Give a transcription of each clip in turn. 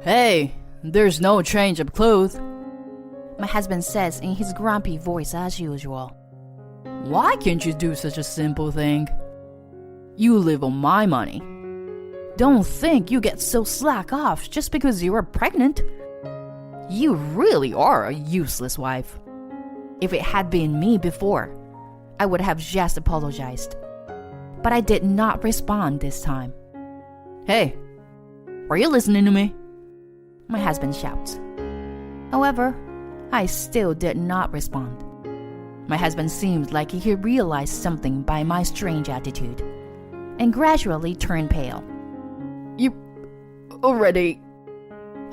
Hey, there's no change of clothes. My husband says in his grumpy voice as usual. Why can't you do such a simple thing? You live on my money. Don't think you get so slack off just because you are pregnant. You really are a useless wife. If it had been me before, I would have just apologized. But I did not respond this time. Hey, are you listening to me? My husband shouts. However, I still did not respond. My husband seemed like he realized something by my strange attitude, and gradually turned pale. You already...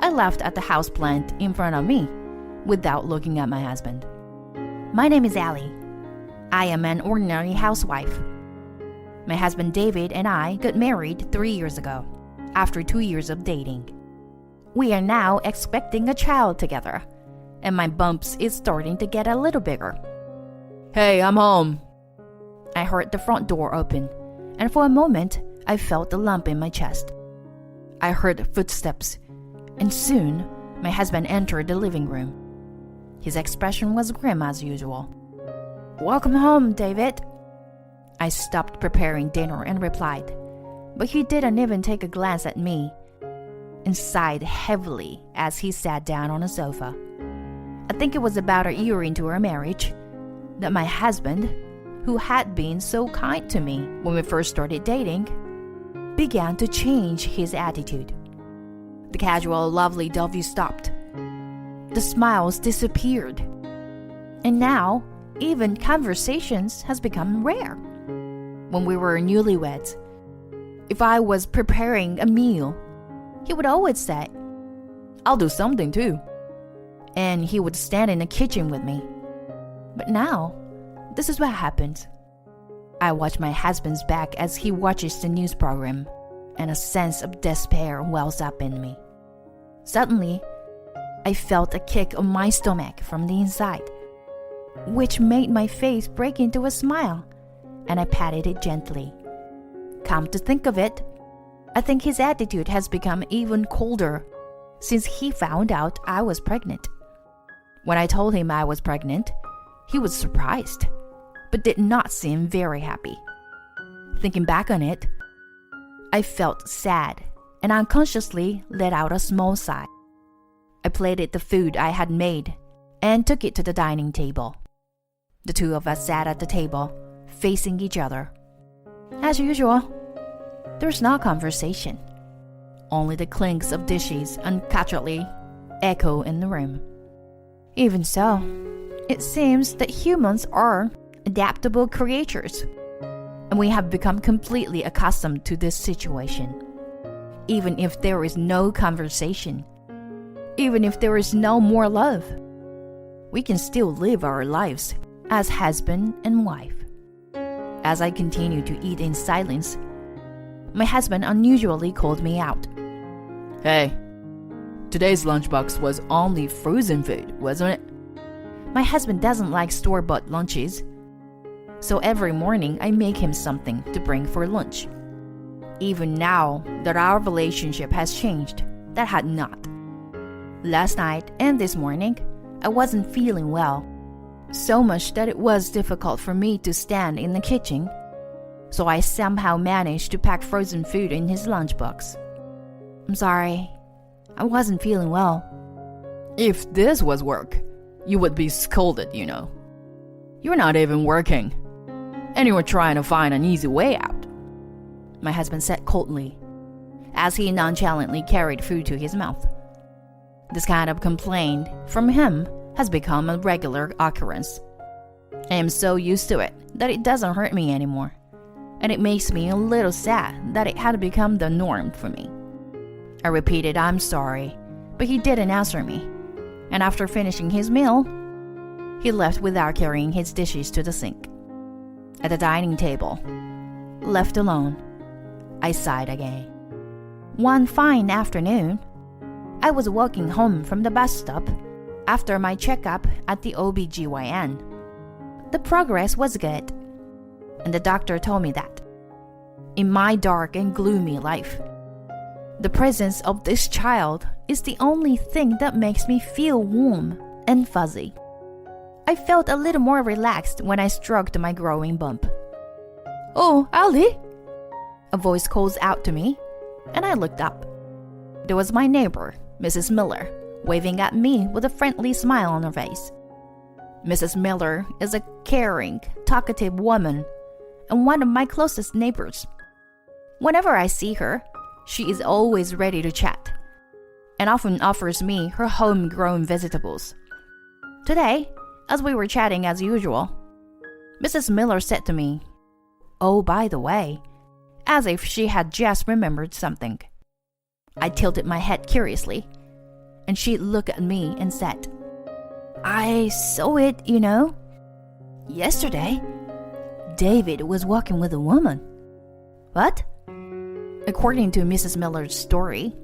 I laughed at the houseplant in front of me, without looking at my husband. My name is Allie. I am an ordinary housewife. My husband David and I got married 3 years ago, after 2 years of dating. We are now expecting a child together, and my bumps is starting to get a little bigger. Hey, I'm home. I heard the front door open, and for a moment, I felt a lump in my chest. I heard footsteps, and soon, my husband entered the living room. His expression was grim as usual. Welcome home, David. I stopped preparing dinner and replied, but he didn't even take a glance at me, and sighed heavily as he sat down on a sofa. I think it was about a year into our marriage that my husband, who had been so kind to me when we first started dating, began to change his attitude. The casual lovey-dovey stopped. The smiles disappeared. And now, even conversations has become rare. When we were newlyweds, if I was preparing a meal, he would always say, "I'll do something too." And he would stand in the kitchen with me. But now, this is what happens. I watch my husband's back as he watches the news program, and a sense of despair wells up in me. Suddenly, I felt a kick on my stomach from the inside, which made my face break into a smile, and I patted it gently. Come to think of it, I think his attitude has become even colder since he found out I was pregnant. When I told him I was pregnant, he was surprised, but did not seem very happy. Thinking back on it, I felt sad and unconsciously let out a small sigh. I plated the food I had made and took it to the dining table. The two of us sat at the table, facing each other. As usual, there's no conversation. Only the clinks of dishes uncutterly echo in the room. Even so, it seems that humans are adaptable creatures, and we have become completely accustomed to this situation. Even if there is no conversation, even if there is no more love, we can still live our lives as husband and wife. As I continued to eat in silence, my husband unusually called me out. Hey, today's lunchbox was only frozen food, wasn't it? My husband doesn't like store-bought lunches, so every morning I make him something to bring for lunch. Even now that our relationship has changed, that had not. Last night and this morning, I wasn't feeling well, so much that it was difficult for me to stand in the kitchen, so I somehow managed to pack frozen food in his lunchbox. I'm sorry, I wasn't feeling well. If this was work, you would be scolded, you know. You're not even working, and you were trying to find an easy way out, my husband said coldly, as he nonchalantly carried food to his mouth. This kind of complaint from him has become a regular occurrence. I am so used to it that it doesn't hurt me anymore, and it makes me a little sad that it had become the norm for me. I repeated I'm sorry, but he didn't answer me, and after finishing his meal, he left without carrying his dishes to the sink. At the dining table, left alone, I sighed again. One fine afternoon, I was walking home from the bus stop after my checkup at the OB/GYN. The progress was good, and the doctor told me that, in my dark and gloomy life, The presence of this child is the only thing that makes me feel warm and fuzzy. I felt a little more relaxed when I stroked my growing bump. "Oh, Ali!" A voice calls out to me, and I looked up. There was my neighbor, Mrs. Miller, waving at me with a friendly smile on her face. Mrs. Miller is a caring, talkative woman and one of my closest neighbors. Whenever I see her, she is always ready to chat and often offers me her homegrown vegetables. Today, as we were chatting as usual, Mrs. Miller said to me, "Oh, by the way," as if she had just remembered something. I tilted my head curiously, and she looked at me and said, "I saw it, you know. Yesterday, David was walking with a woman." "What?" According to Mrs. Miller's story,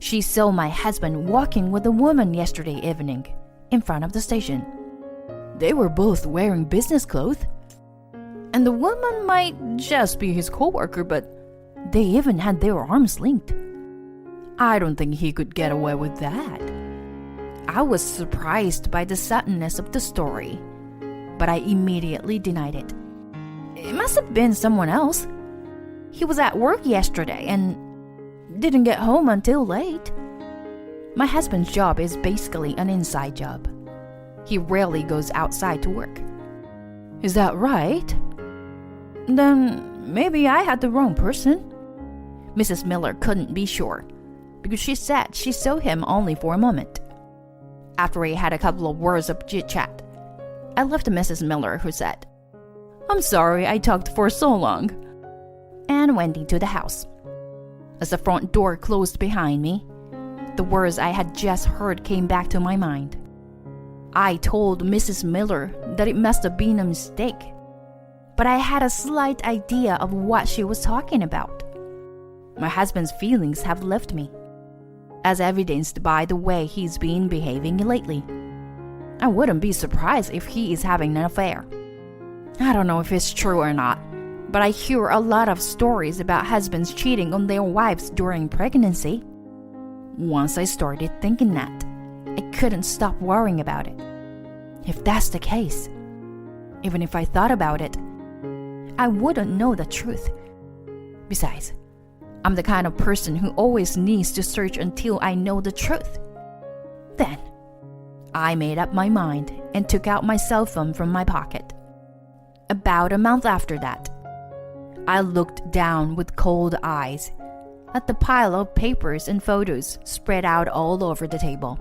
she saw my husband walking with a woman yesterday evening in front of the station. "They were both wearing business clothes. And the woman might just be his co-worker, but they even had their arms linked. I don't think he could get away with that." I was surprised by the suddenness of the story, but I immediately denied it. It must have been someone else. He was at work yesterday and didn't get home until late. My husband's job is basically an inside job. He rarely goes outside to work. "Is that right? Then maybe I had the wrong person." Mrs. Miller couldn't be sure, because she said she saw him only for a moment. After we had a couple of words of chit-chat, I left Mrs. Miller, who said, "I'm sorry I talked for so long," and went into the house. As the front door closed behind me, the words I had just heard came back to my mind. I told Mrs. Miller that it must have been a mistake, but I had a slight idea of what she was talking about. My husband's feelings have left me, as evidenced by the way he's been behaving lately. I wouldn't be surprised if he is having an affair. I don't know if it's true or not, but I hear a lot of stories about husbands cheating on their wives during pregnancy. Once I started thinking that, I couldn't stop worrying about it. If that's the case, even if I thought about it, I wouldn't know the truth. Besides, I'm the kind of person who always needs to search until I know the truth. Then, I made up my mind and took out my cell phone from my pocket. About a month after that, I looked down with cold eyes at the pile of papers and photos spread out all over the table.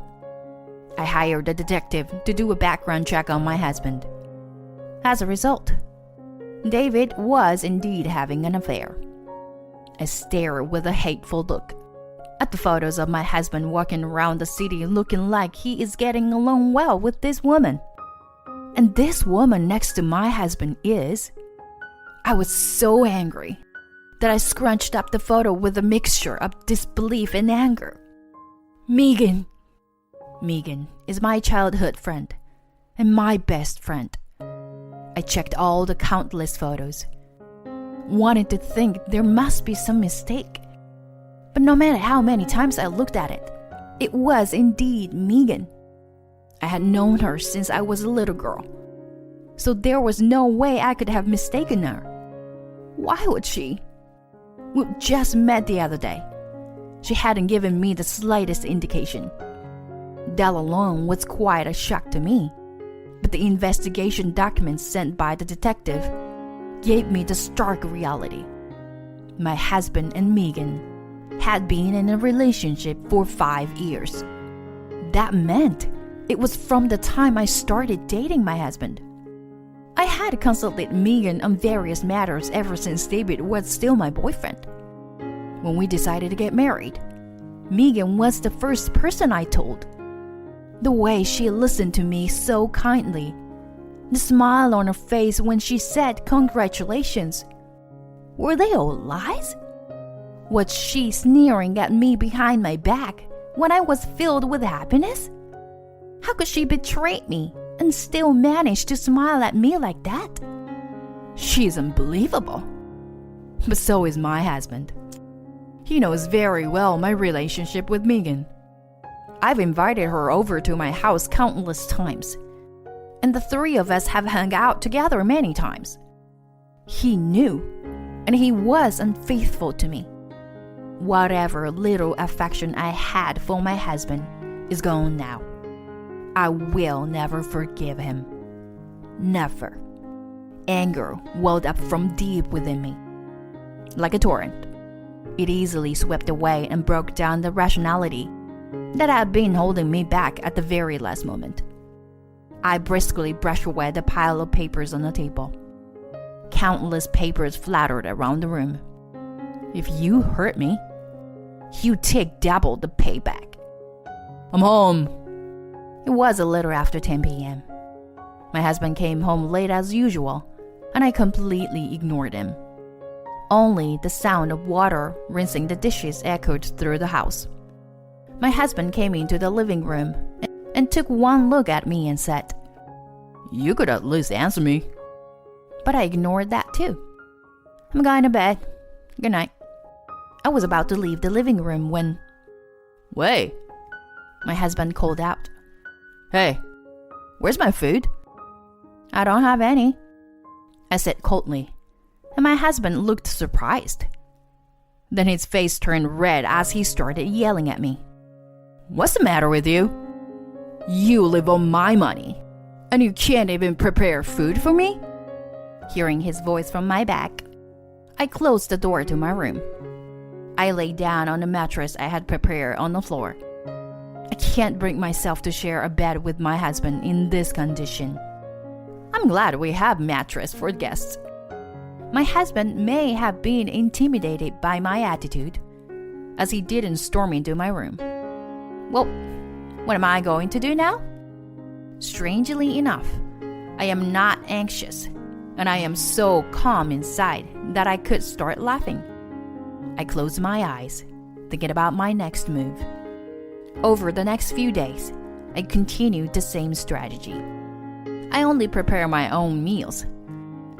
I hired a detective to do a background check on my husband. As a result, David was indeed having an affair. I stared with a hateful look at the photos of my husband walking around the city looking like he is getting along well with this woman. And this woman next to my husband is... I was so angry that I scrunched up the photo with a mixture of disbelief and anger. Megan is my childhood friend and my best friend. I checked all the countless photos, wanted to think there must be some mistake. But no matter how many times I looked at it, it was indeed Megan. I had known her since I was a little girl, so there was no way I could have mistaken her. Why would she? We just met the other day. She hadn't given me the slightest indication. That alone was quite a shock to me, but the investigation documents sent by the detective gave me the stark reality. My husband and Megan had been in a relationship for 5 years. That meant it was from the time I started dating my husband. I had consulted Megan on various matters ever since David was still my boyfriend. When we decided to get married, Megan was the first person I told. The way she listened to me so kindly, the smile on her face when she said congratulations. Were they all lies? Was she sneering at me behind my back when I was filled with happiness? How could she betray me and still manage to smile at me like that? She's unbelievable. But so is my husband. He knows very well my relationship with Megan. I've invited her over to my house countless times, and the three of us have hung out together many times. He knew, and he was unfaithful to me. Whatever little affection I had for my husband is gone now. I will never forgive him. Never. Anger welled up from deep within me. Like a torrent, it easily swept away and broke down the rationality that had been holding me back at the very last moment. I briskly brushed away the pile of papers on the table. Countless papers fluttered around the room. If you hurt me, you take double the payback. I'm home. It was a little after 10 p.m. My husband came home late as usual, and I completely ignored him. Only the sound of water rinsing the dishes echoed through the house. My husband came into the living room and took one look at me and said, "You could at least answer me." But I ignored that too. "I'm going to bed. Good night." I was about to leave the living room when... "Wait," my husband called out. "Hey, where's my food?" "I don't have any," I said coldly, and my husband looked surprised. Then his face turned red as he started yelling at me. "What's the matter with you? You live on my money, and you can't even prepare food for me?" Hearing his voice from my back, I closed the door to my room. I lay down on the mattress I had prepared on the floor. I can't bring myself to share a bed with my husband in this condition. I'm glad we have mattress for guests. My husband may have been intimidated by my attitude, as he didn't storm into my room. Well, what am I going to do now? Strangely enough, I am not anxious, and I am so calm inside that I could start laughing. I closed my eyes, thinking about my next move. Over the next few days, I continued the same strategy. I only prepare my own meals,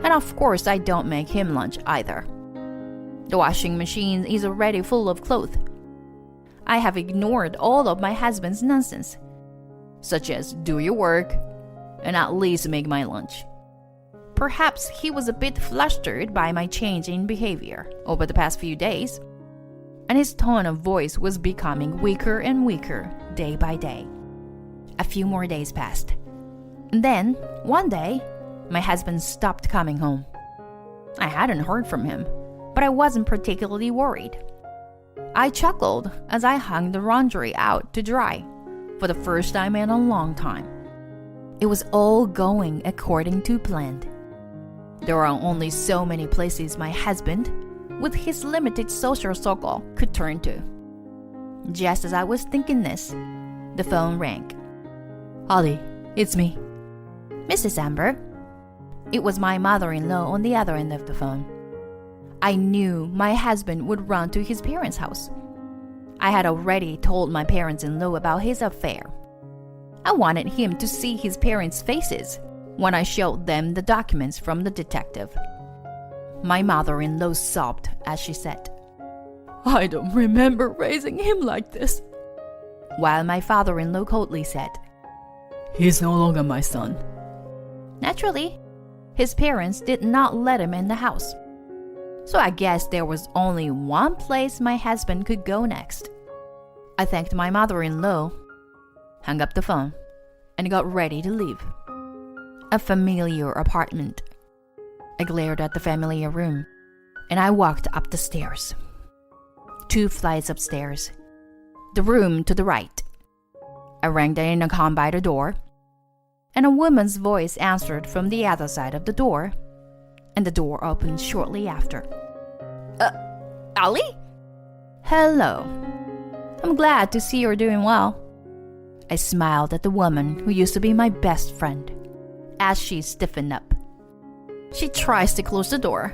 and of course I don't make him lunch either. The washing machine is already full of clothes. I have ignored all of my husband's nonsense, such as do your work and at least make my lunch. Perhaps he was a bit flustered by my change in behavior over the past few days, and his tone of voice was becoming weaker and weaker day by day. A few more days passed. And then, one day, my husband stopped coming home. I hadn't heard from him, but I wasn't particularly worried. I chuckled as I hung the laundry out to dry for the first time in a long time. It was all going according to plan. There are only so many places my husband, with his limited social circle, could turn to. Just as I was thinking this, the phone rang. "Holly, it's me." "Mrs. Amber?" It was my mother-in-law on the other end of the phone. I knew my husband would run to his parents' house. I had already told my parents-in-law about his affair. I wanted him to see his parents' faces when I showed them the documents from the detective. My mother-in-law sobbed as she said, "I don't remember raising him like this," while my father-in-law coldly said, "He's no longer my son." Naturally, his parents did not let him in the house. So I guess there was only one place my husband could go next. I thanked my mother-in-law, hung up the phone, and got ready to leave. A familiar apartment. I glared at the familiar room, and I walked up the stairs. 2 flights upstairs. The room to the right. I rang the intercom by the door, and a woman's voice answered from the other side of the door, and the door opened shortly after. "Ali?" "Hello. I'm glad to see you're doing well." I smiled at the woman who used to be my best friend as she stiffened up. She tries to close the door,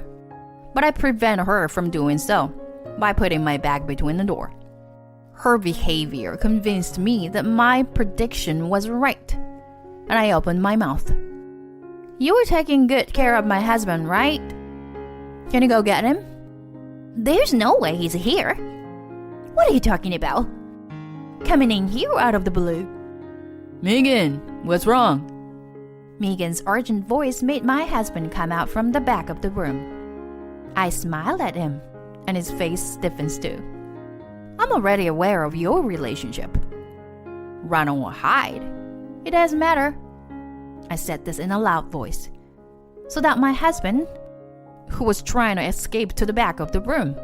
but I prevent her from doing so by putting my bag between the door. Her behavior convinced me that my prediction was right, and I opened my mouth. "You were taking good care of my husband, right? Can you go get him?" "There's no way he's here," What are you talking about? Coming in here out of the blue. Megan, what's wrong? Megan's urgent voice made my husband come out from the back of the room. I smiled at him, and his face stiffens too. I'm already aware of your relationship. Run or hide, it doesn't matter. I said this in a loud voice, so that my husband, who was trying to escape to the back of the room,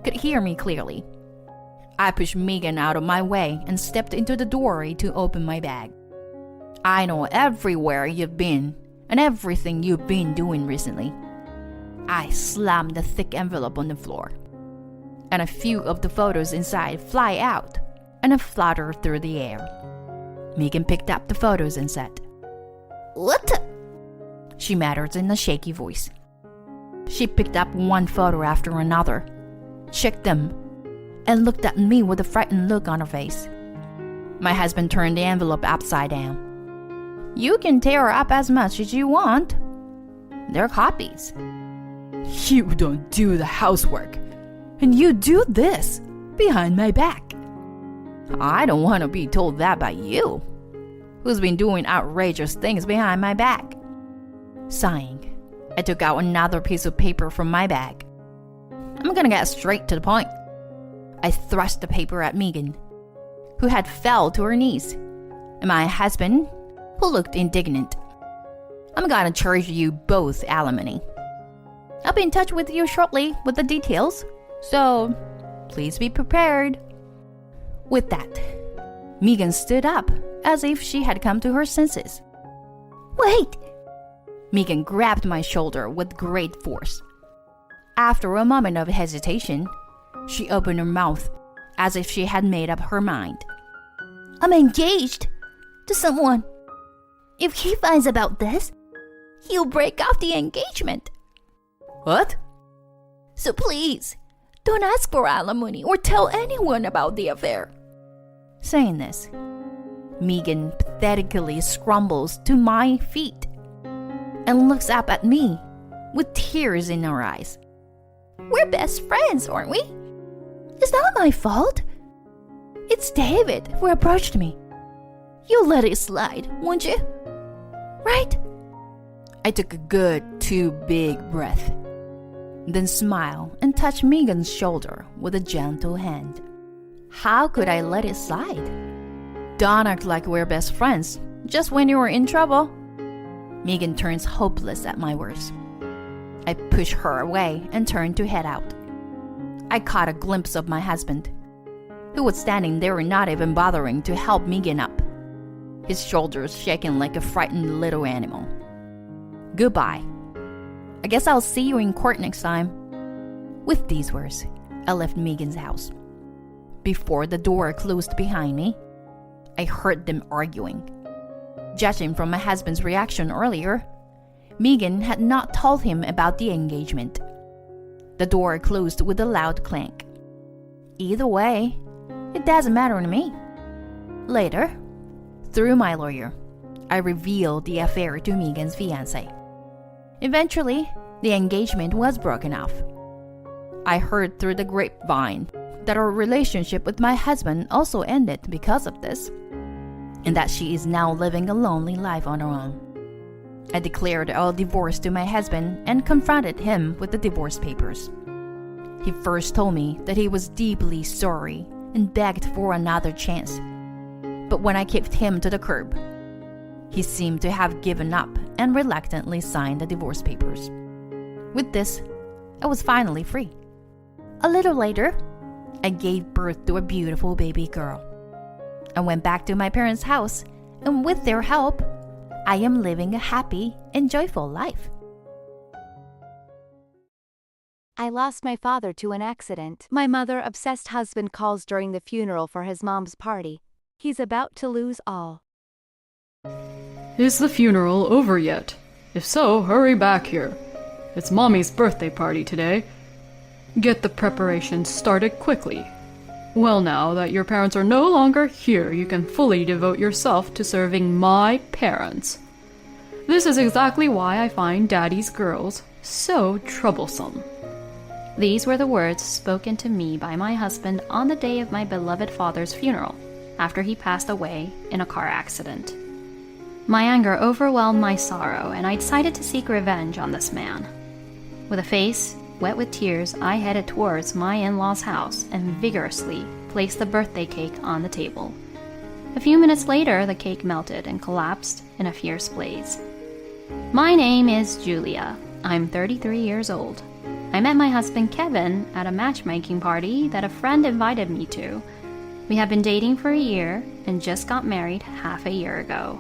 could hear me clearly. I pushed Megan out of my way and stepped into the doorway to open my bag. I know everywhere you've been and everything you've been doing recently. I slammed the thick envelope on the floor, and a few of the photos inside fly out and flutter through the air. Megan picked up the photos and said, "What?" she muttered in a shaky voice. She picked up one photo after another, checked them, and looked at me with a frightened look on her face. My husband turned the envelope upside down. "You can tear up as much as you want. They're copies." You don't do the housework, and you do this behind my back. I don't want to be told that by you, who's been doing outrageous things behind my back. Sighing, I took out another piece of paper from my bag. I'm gonna get straight to the point. I thrust the paper at Megan, who had fell to her knees, and my husband, who looked indignant. I'm gonna charge you both alimony. I'll be in touch with you shortly with the details, so please be prepared. With that, Megan stood up as if she had come to her senses. Wait! Megan grabbed my shoulder with great force. After a moment of hesitation, she opened her mouth as if she had made up her mind. I'm engaged to someone. If he finds about this, he'll break off the engagement. What? So please, don't ask for alimony or tell anyone about the affair. Saying this, Megan pathetically scrambles to my feet and looks up at me with tears in her eyes. We're best friends, aren't we? It's not my fault. It's David who approached me. You'll let it slide, won't you? Right? I took a good 2 big breaths, then smiled and touched Megan's shoulder with a gentle hand. How could I let it slide? Don't act like we're best friends just when you're in trouble. Megan turns hopeless at my words. I push her away and turn to head out. I caught a glimpse of my husband, who was standing there and not even bothering to help Megan up, his shoulders shaking like a frightened little animal. Goodbye. I guess I'll see you in court next time. With these words, I left Megan's house. Before the door closed behind me, I heard them arguing. Judging from my husband's reaction earlier, Megan had not told him about the engagement. The door closed with a loud clank. Either way, it doesn't matter to me. Later, through my lawyer, I revealed the affair to Megan's fiancé. Eventually, the engagement was broken off. I heard through the grapevine that our relationship with my husband also ended because of this, and that she is now living a lonely life on her own. I declared our divorce to my husband and confronted him with the divorce papers. He first told me that he was deeply sorry and begged for another chance. But when I kicked him to the curb, he seemed to have given up and reluctantly signed the divorce papers. With this, I was finally free. A little later, I gave birth to a beautiful baby girl. I went back to my parents' house, and with their help, I am living a happy and joyful life. I lost my father to an accident. My mother-obsessed husband calls during the funeral for his mom's party. He's about to lose all. Is the funeral over yet? If so, hurry back here. It's Mommy's birthday party today. Get the preparations started quickly. Well, now that your parents are no longer here, you can fully devote yourself to serving my parents. This is exactly why I find Daddy's girls so troublesome. These were the words spoken to me by my husband on the day of my beloved father's funeral, after he passed away in a car accident. My anger overwhelmed my sorrow, and I decided to seek revenge on this man. With a face wet with tears, I headed towards my in-laws' house and vigorously placed the birthday cake on the table. A few minutes later, the cake melted and collapsed in a fierce blaze. My name is Julia. I'm 33 years old. I met my husband Kevin at a matchmaking party that a friend invited me to. We have been dating for a year and just got married half a year ago.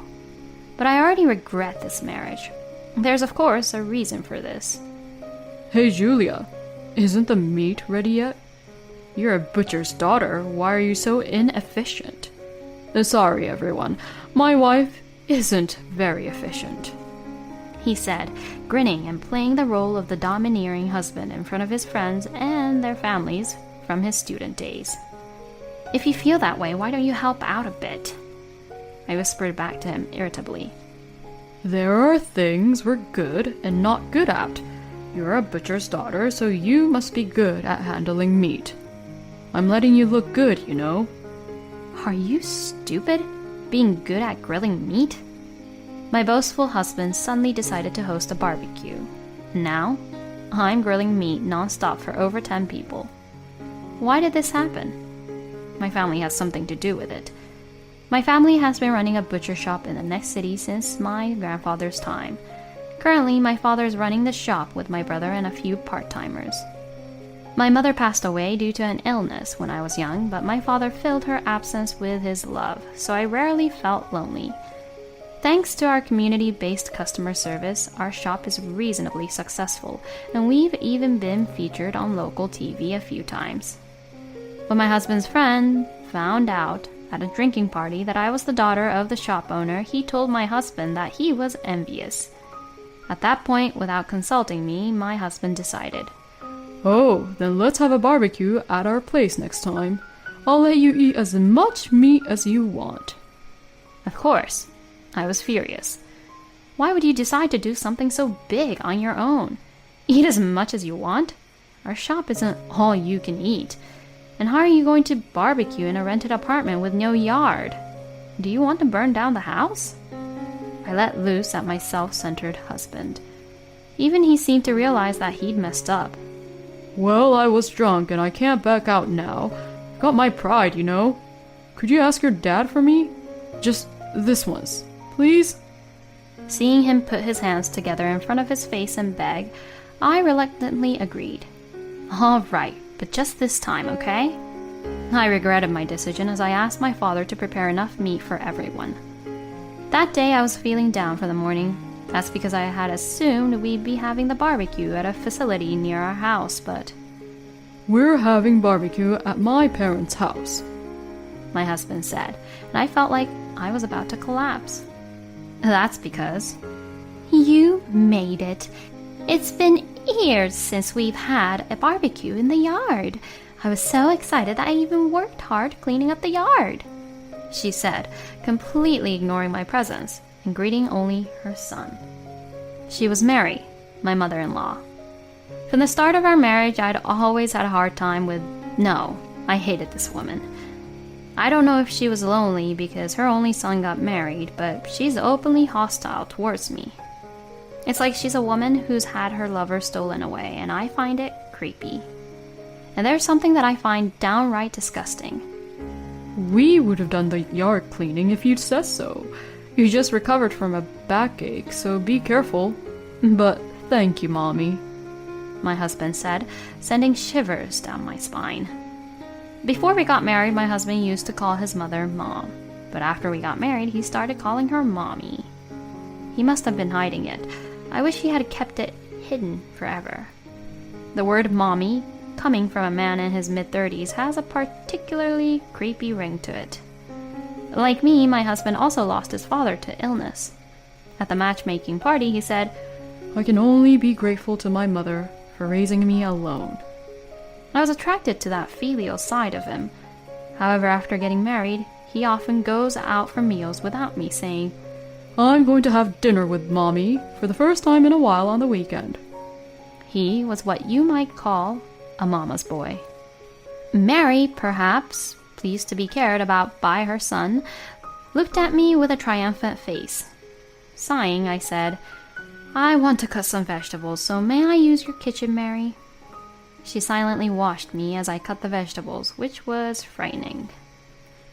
But I already regret this marriage. There's of course a reason for this. Hey Julia, isn't the meat ready yet? You're a butcher's daughter, why are you so inefficient? Sorry everyone, my wife isn't very efficient, he said, grinning and playing the role of the domineering husband in front of his friends and their families from his student days. If you feel that way, why don't you help out a bit? I whispered back to him irritably. There are things we're good and not good at. You're a butcher's daughter, so you must be good at handling meat. I'm letting you look good, you know. Are you stupid? Being good at grilling meat? My boastful husband suddenly decided to host a barbecue. Now, I'm grilling meat non-stop for over 10 people. Why did this happen? My family has something to do with it. My family has been running a butcher shop in the next city since my grandfather's time. Currently, my father is running the shop with my brother and a few part-timers. My mother passed away due to an illness when I was young, but my father filled her absence with his love, so I rarely felt lonely. Thanks to our community-based customer service, our shop is reasonably successful, and we've even been featured on local TV a few times. When my husband's friend found out at a drinking party that I was the daughter of the shop owner, he told my husband that he was envious. At that point, without consulting me, my husband decided. Oh, then let's have a barbecue at our place next time. I'll let you eat as much meat as you want. Of course. I was furious. Why would you decide to do something so big on your own? Eat as much as you want? Our shop isn't all you can eat. And how are you going to barbecue in a rented apartment with no yard? Do you want to burn down the house? I let loose at my self-centered husband. Even he seemed to realize that he'd messed up. Well, I was drunk and I can't back out now. Got my pride, you know. Could you ask your dad for me? Just this once, please? Seeing him put his hands together in front of his face and beg, I reluctantly agreed. All right, but just this time, okay? I regretted my decision as I asked my father to prepare enough meat for everyone. That day I was feeling down for the morning. That's because I had assumed we'd be having the barbecue at a facility near our house, but... We're having barbecue at my parents' house, my husband said, and I felt like I was about to collapse. That's because... You made it. It's been years since we've had a barbecue in the yard. I was so excited that I even worked hard cleaning up the yard, she said, completely ignoring my presence and greeting only her son. She was Mary, my mother-in-law. From the start of our marriage, I'd always had a hard time with... No, I hated this woman. I don't know if she was lonely because her only son got married, but she's openly hostile towards me. It's like she's a woman who's had her lover stolen away, and I find it creepy. And there's something that I find downright disgusting. We would have done the yard cleaning if you'd said so. You just recovered from a backache, so be careful. But thank you, Mommy, my husband said, sending shivers down my spine. Before we got married, my husband used to call his mother Mom. But after we got married, he started calling her Mommy. He must have been hiding it. I wish he had kept it hidden forever. The word Mommy, coming from a man in his mid-30s, has a particularly creepy ring to it. Like me, my husband also lost his father to illness. At the matchmaking party, he said, I can only be grateful to my mother for raising me alone. I was attracted to that filial side of him. However, after getting married, he often goes out for meals without me, saying, I'm going to have dinner with Mommy for the first time in a while on the weekend. He was what you might call a mama's boy. Mary, perhaps, pleased to be cared about by her son, looked at me with a triumphant face. Sighing, I said, "I want to cut some vegetables, so may I use your kitchen, Mary?" She silently watched me as I cut the vegetables, which was frightening.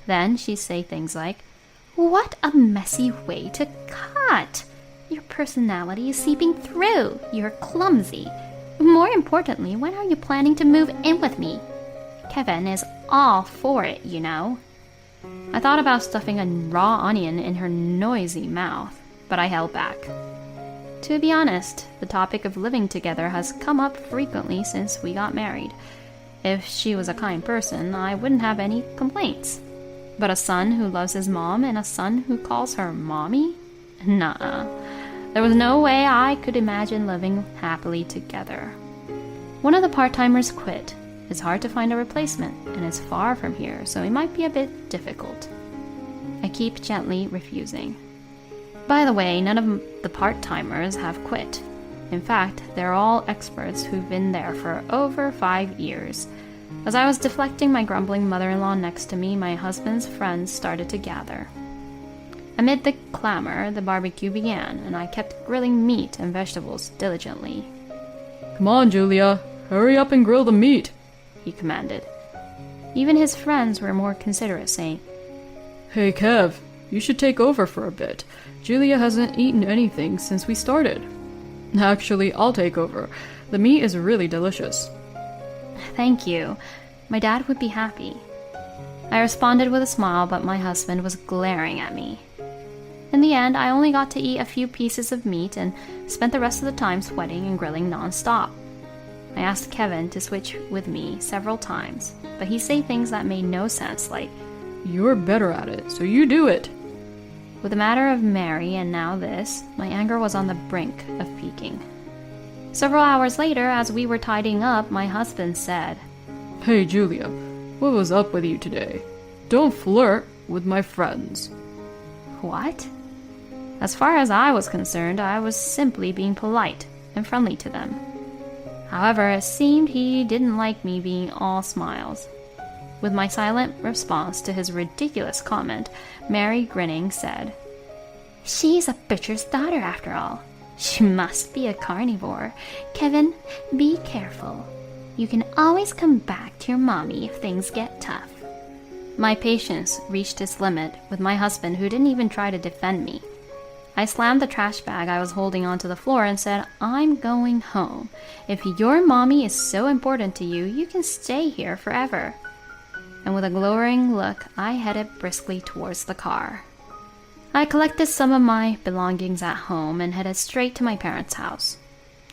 Then she'd say things like, "What a messy way to cut! Your personality is seeping through. You're clumsy. More importantly, when are you planning to move in with me? Kevin is all for it, you know." I thought about stuffing a raw onion in her noisy mouth, but I held back. To be honest, the topic of living together has come up frequently since we got married. If she was a kind person, I wouldn't have any complaints. But a son who loves his mom and a son who calls her mommy? Nuh-uh. There was no way I could imagine living happily together. One of the part-timers quit. It's hard to find a replacement, and it's far from here, so it might be a bit difficult. I keep gently refusing. By the way, none of the part-timers have quit. In fact, they're all experts who've been there for over 5 years. As I was deflecting my grumbling mother-in-law next to me, my husband's friends started to gather. Amid the clamor, the barbecue began, and I kept grilling meat and vegetables diligently. "Come on, Julia, hurry up and grill the meat," he commanded. Even his friends were more considerate, saying, "Hey, Kev, you should take over for a bit. Julia hasn't eaten anything since we started." "Actually, I'll take over. The meat is really delicious." "Thank you. My dad would be happy." I responded with a smile, but my husband was glaring at me. In the end, I only got to eat a few pieces of meat and spent the rest of the time sweating and grilling non-stop. I asked Kevin to switch with me several times, but he said things that made no sense, like, "You're better at it, so you do it." With the matter of Mary and now this, my anger was on the brink of peaking. Several hours later, as we were tidying up, my husband said, "Hey, Julia, what was up with you today? Don't flirt with my friends." What? As far as I was concerned, I was simply being polite and friendly to them. However, it seemed he didn't like me being all smiles. With my silent response to his ridiculous comment, Mary, grinning, said, "She's a butcher's daughter after all. She must be a carnivore. Kevin, be careful. You can always come back to your mommy if things get tough." My patience reached its limit with my husband, who didn't even try to defend me. I slammed the trash bag I was holding onto the floor and said, "I'm going home. If your mommy is so important to you, you can stay here forever." And with a glowering look, I headed briskly towards the car. I collected some of my belongings at home and headed straight to my parents' house.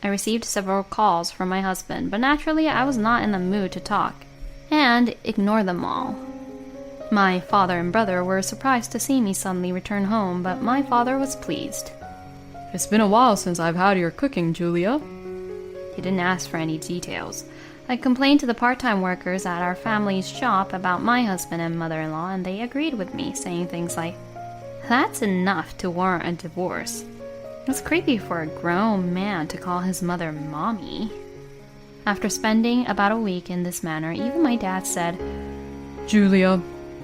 I received several calls from my husband, but naturally I was not in the mood to talk, and ignored them all. My father and brother were surprised to see me suddenly return home, but my father was pleased. "It's been a while since I've had your cooking, Julia." He didn't ask for any details. I complained to the part-time workers at our family's shop about my husband and mother-in-law, and they agreed with me, saying things like, "That's enough to warrant a divorce. It's creepy for a grown man to call his mother mommy." After spending about a week in this manner, even my dad said, "Julia,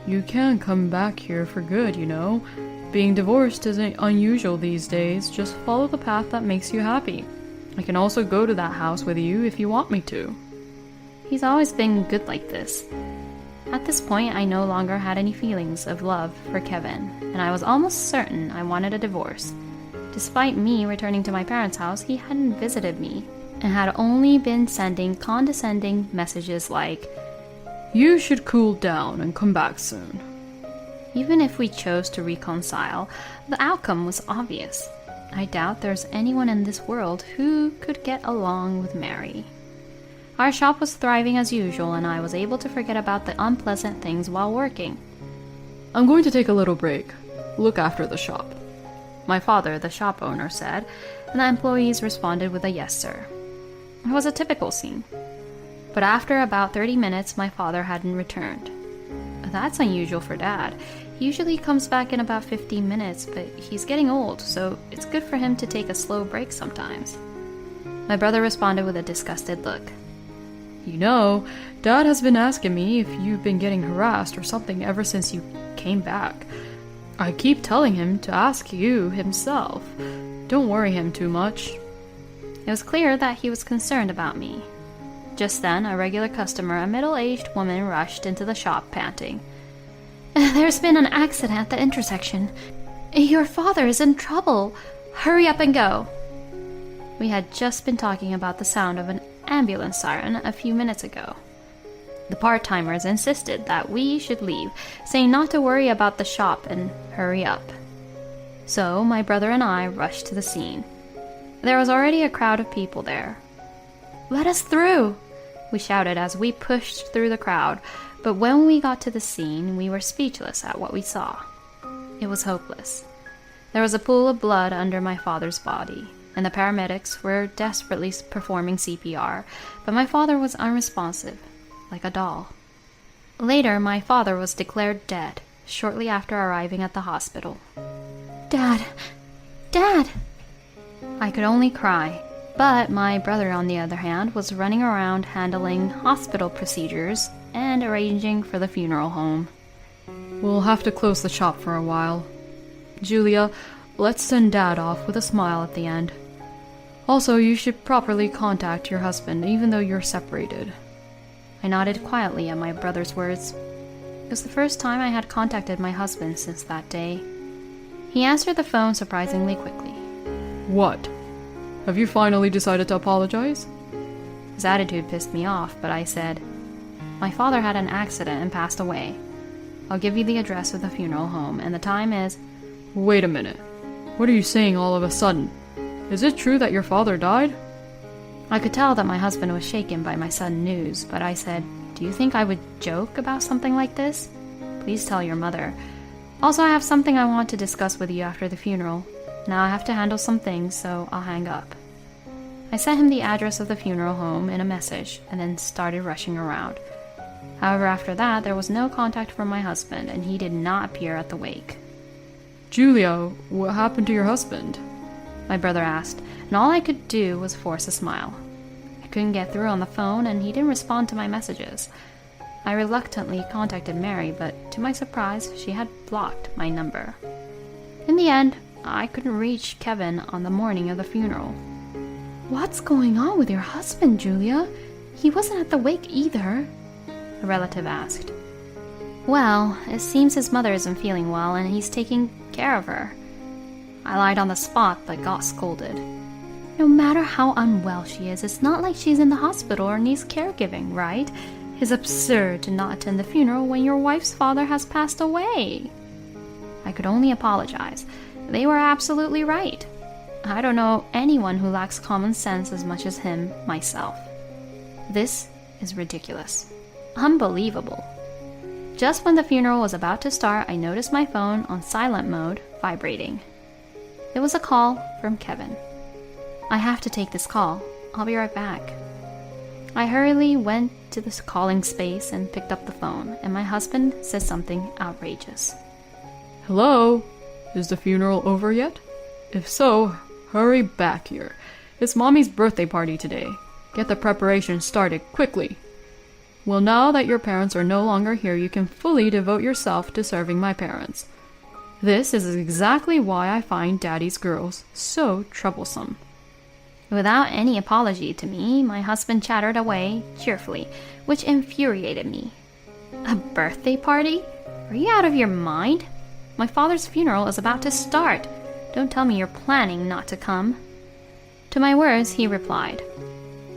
you can come back here for good, you know. Being divorced isn't unusual these days. Just follow the path that makes you happy. I can also go to that house with you if you want me to." He's always been good like this. At this point, I no longer had any feelings of love for Kevin, and I was almost certain I wanted a divorce. Despite me returning to my parents' house, he hadn't visited me, and had only been sending condescending messages like, "You should cool down and come back soon." Even if we chose to reconcile, the outcome was obvious. I doubt there's anyone in this world who could get along with Mary. Our shop was thriving as usual, and I was able to forget about the unpleasant things while working. "I'm going to take a little break. Look after the shop," my father, the shop owner, said, and the employees responded with a "yes, sir." It was a typical scene. But after about 30 minutes, my father hadn't returned. That's unusual for Dad. He usually comes back in about 15 minutes, but he's getting old, so it's good for him to take a slow break sometimes. My brother responded with a disgusted look. You know, Dad has been asking me if you've been getting harassed or something ever since you came back. I keep telling him to ask you himself. Don't worry him too much. It was clear that he was concerned about me. Just then, a regular customer, a middle-aged woman, rushed into the shop, panting. "There's been an accident at the intersection. Your father is in trouble. Hurry up and go." We had just been talking about the sound of an ambulance siren a few minutes ago. The part-timers insisted that we should leave, saying not to worry about the shop and hurry up. So my brother and I rushed to the scene. There was already a crowd of people there. "Let us through!" we shouted as we pushed through the crowd, but when we got to the scene, we were speechless at what we saw. It was hopeless. There was a pool of blood under my father's body, and the paramedics were desperately performing CPR, but my father was unresponsive, like a doll. Later, my father was declared dead, shortly after arriving at the hospital. "Dad! Dad!" I could only cry, but my brother, on the other hand, was running around handling hospital procedures and arranging for the funeral home. We'll have to close the shop for a while. Julia, let's send Dad off with a smile at the end. Also, you should properly contact your husband, even though you're separated. I nodded quietly at my brother's words. It was the first time I had contacted my husband since that day. He answered the phone surprisingly quickly. What? Have you finally decided to apologize? His attitude pissed me off, but I said, "My father had an accident and passed away. I'll give you the address of the funeral home, and the time is..." Wait a minute. What are you saying all of a sudden? Is it true that your father died? I could tell that my husband was shaken by my sudden news, but I said, "Do you think I would joke about something like this? Please tell your mother. Also, I have something I want to discuss with you after the funeral. Now I have to handle some things, so I'll hang up." I sent him the address of the funeral home in a message, and then started rushing around. However, after that, there was no contact from my husband, and he did not appear at the wake. Julia, what happened to your husband? My brother asked, and all I could do was force a smile. I couldn't get through on the phone, and he didn't respond to my messages. I reluctantly contacted Mary, but to my surprise, she had blocked my number. In the end, I couldn't reach Kevin on the morning of the funeral. "What's going on with your husband, Julia? He wasn't at the wake either," a relative asked. "Well, it seems his mother isn't feeling well, and he's taking care of her." I lied on the spot, but got scolded. "No matter how unwell she is, it's not like she's in the hospital or needs caregiving, right? It's absurd to not attend the funeral when your wife's father has passed away." I could only apologize. They were absolutely right. I don't know anyone who lacks common sense as much as him, myself. This is ridiculous. Unbelievable. Just when the funeral was about to start, I noticed my phone on silent mode vibrating. It was a call from Kevin. "I have to take this call. I'll be right back." I hurriedly went to the calling space and picked up the phone, and my husband said something outrageous. Hello? Is the funeral over yet? If so, hurry back here. It's Mommy's birthday party today. Get the preparation started quickly. Well, now that your parents are no longer here, you can fully devote yourself to serving my parents. This is exactly why I find Daddy's girls so troublesome. Without any apology to me, my husband chattered away cheerfully, which infuriated me. A birthday party? Are you out of your mind? My father's funeral is about to start. Don't tell me you're planning not to come. To my words, he replied,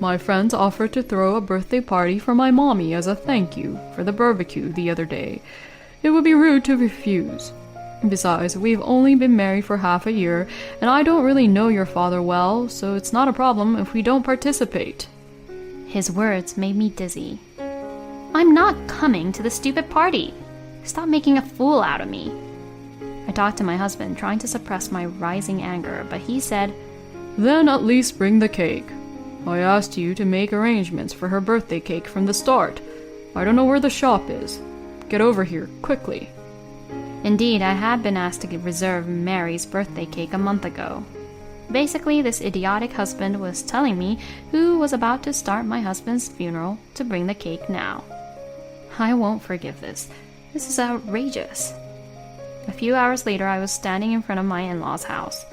My friends offered to throw a birthday party for my mommy as a thank you for the barbecue the other day. It would be rude to refuse. Besides, we've only been married for half a year, and I don't really know your father well, so it's not a problem if we don't participate. His words made me dizzy. I'm not coming to the stupid party. Stop making a fool out of me. I talked to my husband, trying to suppress my rising anger, but he said, Then at least bring the cake. I asked you to make arrangements for her birthday cake from the start. I don't know where the shop is. Get over here, quickly. Indeed, I had been asked to reserve Mary's birthday cake a month ago. Basically, this idiotic husband was telling me who was about to start my husband's funeral to bring the cake now. I won't forgive this. This is outrageous. A few hours later, I was standing in front of my in-laws' house.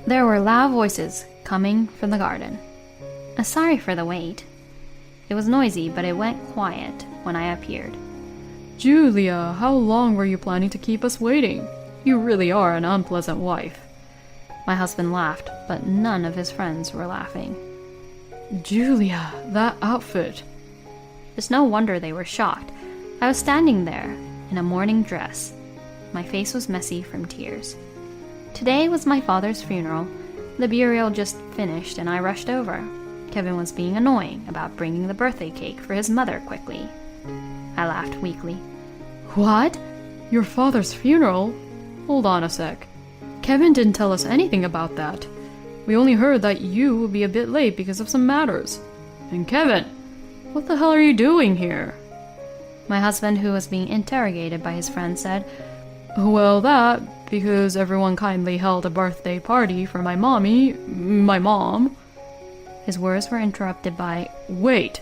There were loud voices coming from the garden. Sorry for the wait. It was noisy, but it went quiet when I appeared. Julia, how long were you planning to keep us waiting? You really are an unpleasant wife. My husband laughed, but none of his friends were laughing. Julia, that outfit. It's no wonder they were shocked. I was standing there in a morning dress. My face was messy from tears. Today was my father's funeral. The burial just finished and I rushed over. Kevin was being annoying about bringing the birthday cake for his mother quickly. I laughed weakly. What? Your father's funeral? Hold on a sec. Kevin didn't tell us anything about that. We only heard that you will be a bit late because of some matters. And Kevin, what the hell are you doing here? My husband, who was being interrogated by his friend, said, Well, that, because everyone kindly held a birthday party for my mom. His words were interrupted by, Wait,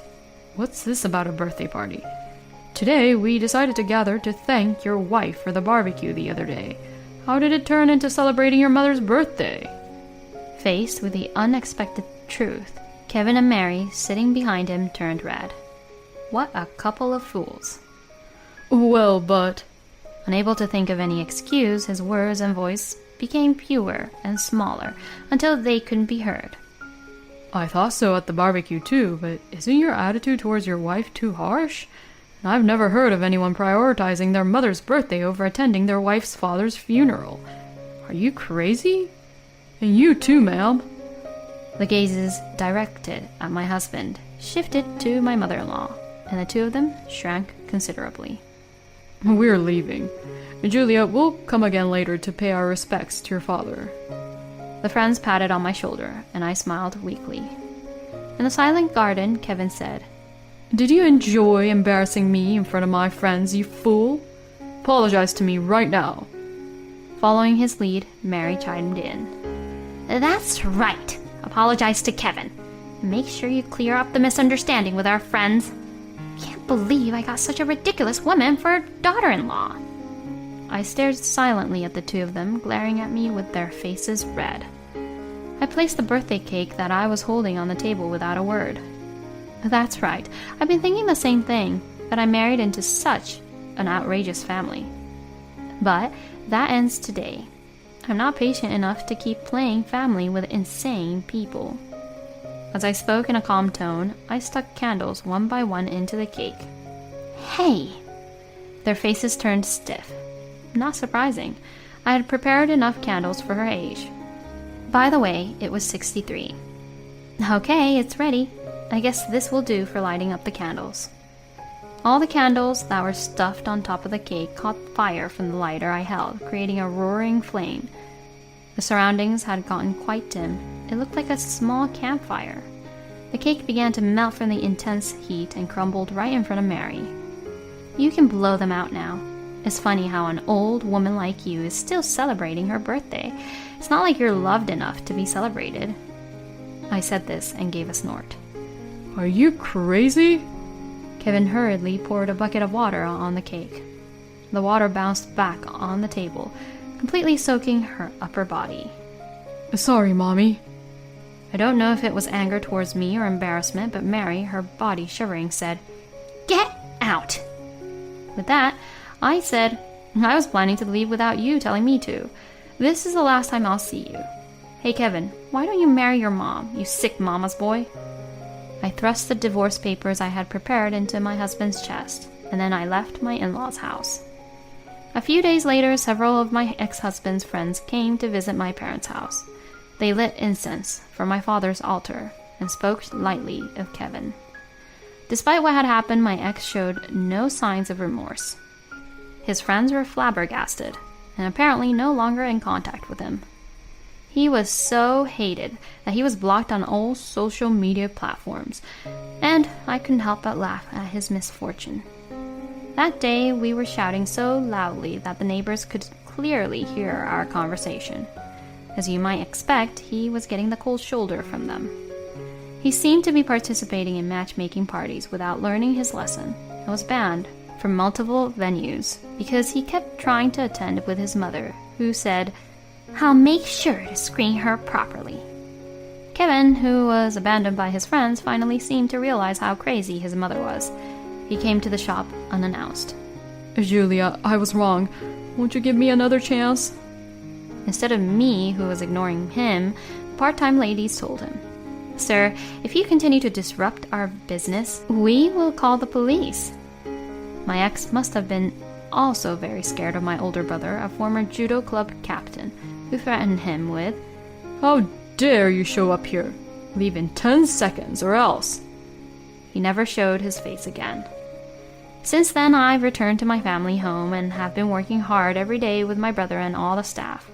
what's this about a birthday party? Today, we decided to gather to thank your wife for the barbecue the other day. How did it turn into celebrating your mother's birthday? Faced with the unexpected truth, Kevin and Mary, sitting behind him, turned red. What a couple of fools. Well, but... Unable to think of any excuse, his words and voice became fewer and smaller until they couldn't be heard. I thought so at the barbecue too, but isn't your attitude towards your wife too harsh? I've never heard of anyone prioritizing their mother's birthday over attending their wife's father's funeral. Are you crazy? And you too, ma'am. The gazes directed at my husband shifted to my mother-in-law, and the two of them shrank considerably. We're leaving. Julia, we'll come again later to pay our respects to your father. The friends patted on my shoulder, and I smiled weakly. In the silent garden, Kevin said, Did you enjoy embarrassing me in front of my friends, you fool? Apologize to me right now. Following his lead, Mary chimed in. That's right. Apologize to Kevin. Make sure you clear up the misunderstanding with our friends. Can't believe I got such a ridiculous woman for a daughter-in-law. I stared silently at the two of them, glaring at me with their faces red. I placed the birthday cake that I was holding on the table without a word. That's right. I've been thinking the same thing, that I married into such an outrageous family. But that ends today. I'm not patient enough to keep playing family with insane people. As I spoke in a calm tone, I stuck candles one by one into the cake. Hey! Their faces turned stiff. Not surprising. I had prepared enough candles for her age. By the way, it was 63. Okay, it's ready. I guess this will do for lighting up the candles. All the candles that were stuffed on top of the cake caught fire from the lighter I held, creating a roaring flame. The surroundings had gotten quite dim. It looked like a small campfire. The cake began to melt from the intense heat and crumbled right in front of Mary. You can blow them out now. It's funny how an old woman like you is still celebrating her birthday. It's not like you're loved enough to be celebrated. I said this and gave a snort. Are you crazy? Kevin hurriedly poured a bucket of water on the cake. The water bounced back on the table, completely soaking her upper body. Sorry, Mommy. I don't know if it was anger towards me or embarrassment, but Mary, her body shivering, said, Get out! With that, I said, I was planning to leave without you telling me to. This is the last time I'll see you. Hey, Kevin, why don't you marry your mom, you sick mama's boy? I thrust the divorce papers I had prepared into my husband's chest, and then I left my in-laws' house. A few days later, several of my ex-husband's friends came to visit my parents' house. They lit incense for my father's altar and spoke lightly of Kevin. Despite what had happened, my ex showed no signs of remorse. His friends were flabbergasted, and apparently no longer in contact with him. He was so hated that he was blocked on all social media platforms, and I couldn't help but laugh at his misfortune. That day, we were shouting so loudly that the neighbors could clearly hear our conversation. As you might expect, he was getting the cold shoulder from them. He seemed to be participating in matchmaking parties without learning his lesson and was banned from multiple venues because he kept trying to attend with his mother, who said, "I'll make sure to screen her properly." Kevin, who was abandoned by his friends, finally seemed to realize how crazy his mother was. He came to the shop unannounced. Julia, I was wrong. Won't you give me another chance? Instead of me, who was ignoring him, the part-time ladies told him, "Sir, if you continue to disrupt our business, we will call the police." My ex must have been also very scared of my older brother, a former judo club captain, who threatened him with, How dare you show up here? Leave in 10 seconds or else. He never showed his face again. Since then, I've returned to my family home and have been working hard every day with my brother and all the staff.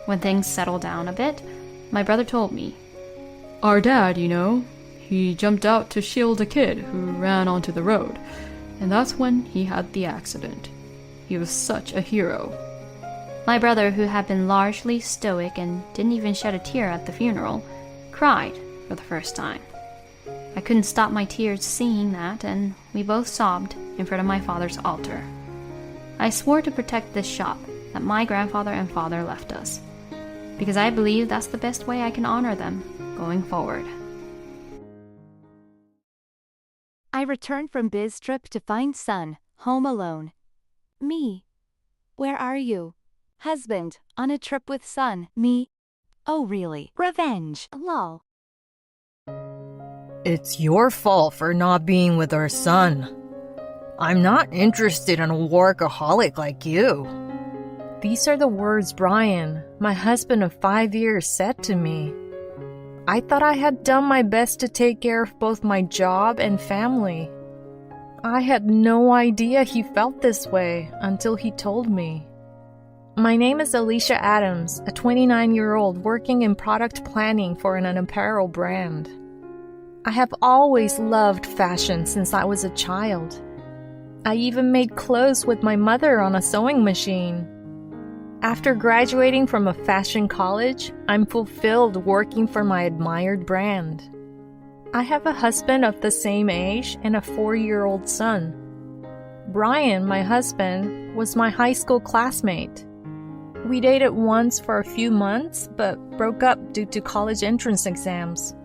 When things settled down a bit, my brother told me, Our dad, you know, he jumped out to shield a kid who ran onto the road, and that's when he had the accident. He was such a hero. My brother, who had been largely stoic and didn't even shed a tear at the funeral, cried for the first time. I couldn't stop my tears seeing that, and we both sobbed in front of my father's altar. I swore to protect this shop that my grandfather and father left us, because I believe that's the best way I can honor them going forward. I returned from biz trip to find son, home alone. Me. Where are you? Husband, on a trip with son. Me. Oh really? Revenge. Lol. It's your fault for not being with our son. I'm not interested in a workaholic like you. These are the words Brian, my husband of 5 years, said to me. I thought I had done my best to take care of both my job and family. I had no idea he felt this way until he told me. My name is Alicia Adams, a 29-year-old working in product planning for an apparel brand. I have always loved fashion since I was a child. I even made clothes with my mother on a sewing machine. After graduating from a fashion college, I'm fulfilled working for my admired brand. I have a husband of the same age and a 4-year-old son. Brian, my husband, was my high school classmate. We dated once for a few months, but broke up due to college entrance exams.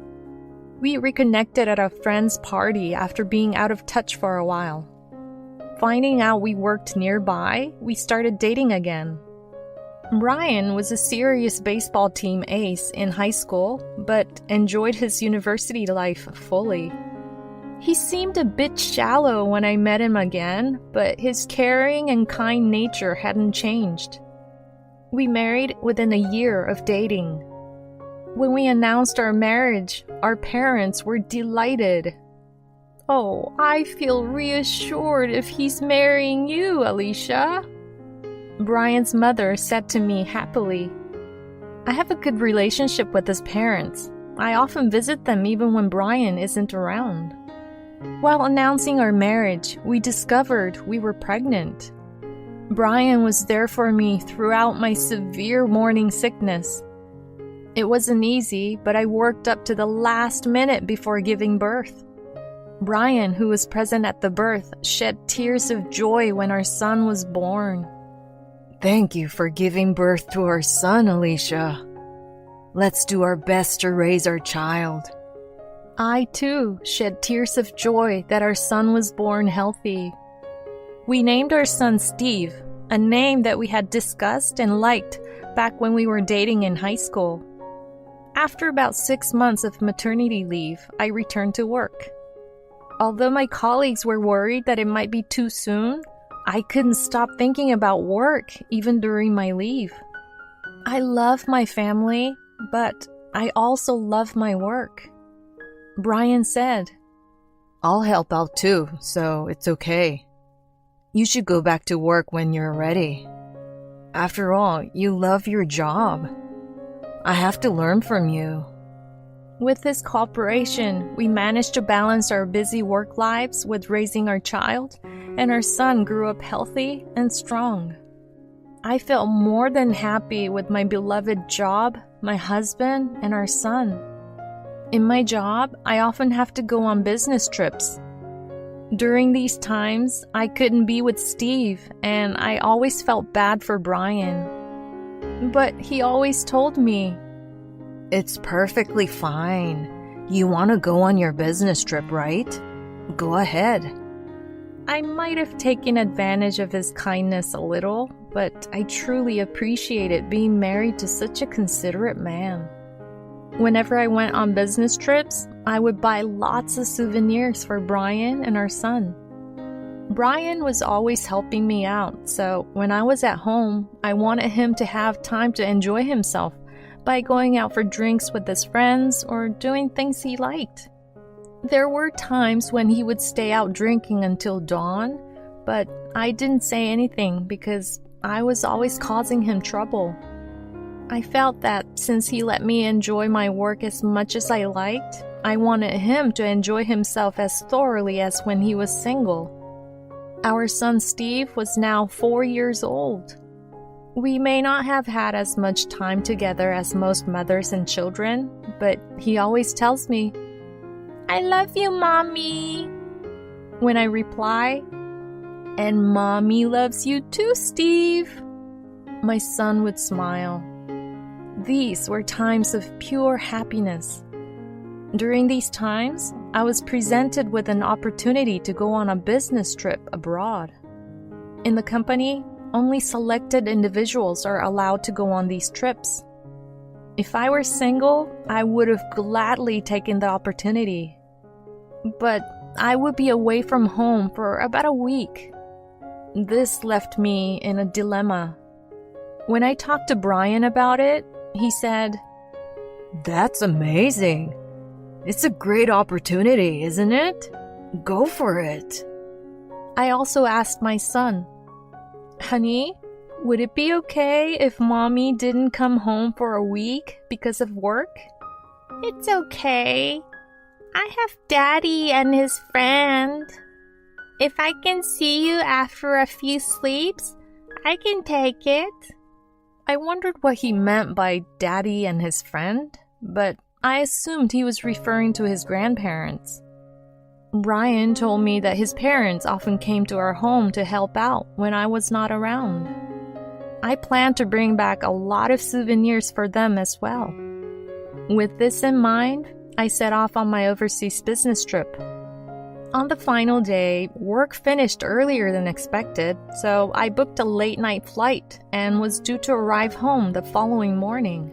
We reconnected at a friend's party after being out of touch for a while. Finding out we worked nearby, we started dating again. Brian was a serious baseball team ace in high school, but enjoyed his university life fully. He seemed a bit shallow when I met him again, but his caring and kind nature hadn't changed. We married within a year of dating. When we announced our marriage, our parents were delighted. Oh, I feel reassured if he's marrying you, Alicia, Brian's mother said to me happily. I have a good relationship with his parents. I often visit them even when Brian isn't around. While announcing our marriage, we discovered we were pregnant. Brian was there for me throughout my severe morning sickness. It wasn't easy, but I worked up to the last minute before giving birth. Brian, who was present at the birth, shed tears of joy when our son was born. Thank you for giving birth to our son, Alicia. Let's do our best to raise our child. I, too, shed tears of joy that our son was born healthy. We named our son Steve, a name that we had discussed and liked back when we were dating in high school. After about 6 months of maternity leave, I returned to work. Although my colleagues were worried that it might be too soon, I couldn't stop thinking about work even during my leave. I love my family, but I also love my work. Brian said, I'll help out too, so it's okay. You should go back to work when you're ready. After all, you love your job. I have to learn from you. With his cooperation, we managed to balance our busy work lives with raising our child, and our son grew up healthy and strong. I felt more than happy with my beloved job, my husband, and our son. In my job, I often have to go on business trips. During these times, I couldn't be with Steve, and I always felt bad for Brian. But he always told me, "It's perfectly fine. You want to go on your business trip, right? Go ahead." I might have taken advantage of his kindness a little, but I truly appreciated being married to such a considerate man. Whenever I went on business trips, I would buy lots of souvenirs for Brian and our son. Brian was always helping me out, so when I was at home, I wanted him to have time to enjoy himself by going out for drinks with his friends or doing things he liked. There were times when he would stay out drinking until dawn, but I didn't say anything because I was always causing him trouble. I felt that since he let me enjoy my work as much as I liked, I wanted him to enjoy himself as thoroughly as when he was single. Our son Steve was now 4 years old. We may not have had as much time together as most mothers and children, but he always tells me, "I love you, Mommy." When I reply, "And Mommy loves you too, Steve," my son would smile. These were times of pure happiness. During these times, I was presented with an opportunity to go on a business trip abroad. In the company, only selected individuals are allowed to go on these trips. If I were single, I would have gladly taken the opportunity. But I would be away from home for about a week. This left me in a dilemma. When I talked to Brian about it, he said, "That's amazing. It's a great opportunity, isn't it? Go for it." I also asked my son, "Honey, would it be okay if Mommy didn't come home for a week because of work?" "It's okay. I have Daddy and his friend. If I can see you after a few sleeps, I can take it." I wondered what he meant by Daddy and his friend, but I assumed he was referring to his grandparents. Brian told me that his parents often came to our home to help out when I was not around. I planned to bring back a lot of souvenirs for them as well. With this in mind, I set off on my overseas business trip. On the final day, work finished earlier than expected, so I booked a late-night flight and was due to arrive home the following morning.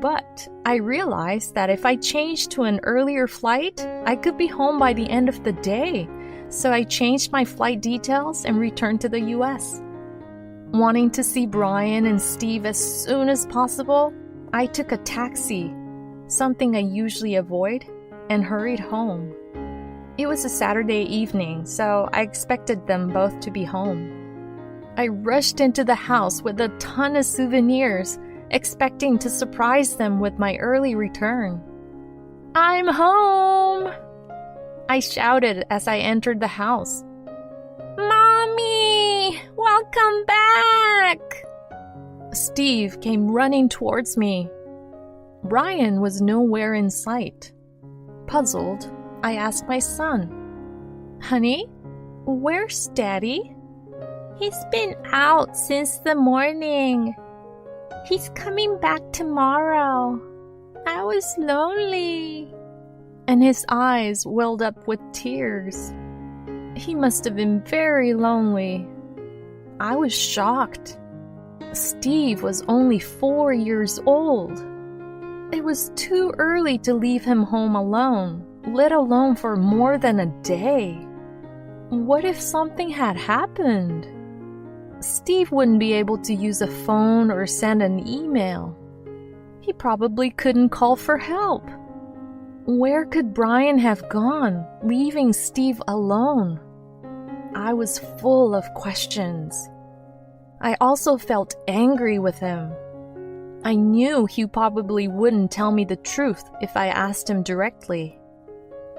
But I realized that if I changed to an earlier flight, I could be home by the end of the day, so I changed my flight details and returned to the US. Wanting to see Brian and Steve as soon as possible, I took a taxi, something I usually avoid, and hurried home. It was a Saturday evening, so I expected them both to be home. I rushed into the house with a ton of souvenirs, expecting to surprise them with my early return. "I'm home!" I shouted as I entered the house. "Mommy! Welcome back!" Steve came running towards me. Brian was nowhere in sight. Puzzled, I asked my son, "Honey, where's Daddy?" "He's been out since the morning. He's coming back tomorrow. I was lonely." And his eyes welled up with tears. He must have been very lonely. I was shocked. Steve was only 4 years old. It was too early to leave him home alone, let alone for more than a day. What if something had happened? Steve wouldn't be able to use a phone or send an email. He probably couldn't call for help. Where could Brian have gone, leaving Steve alone? I was full of questions. I also felt angry with him. I knew he probably wouldn't tell me the truth if I asked him directly.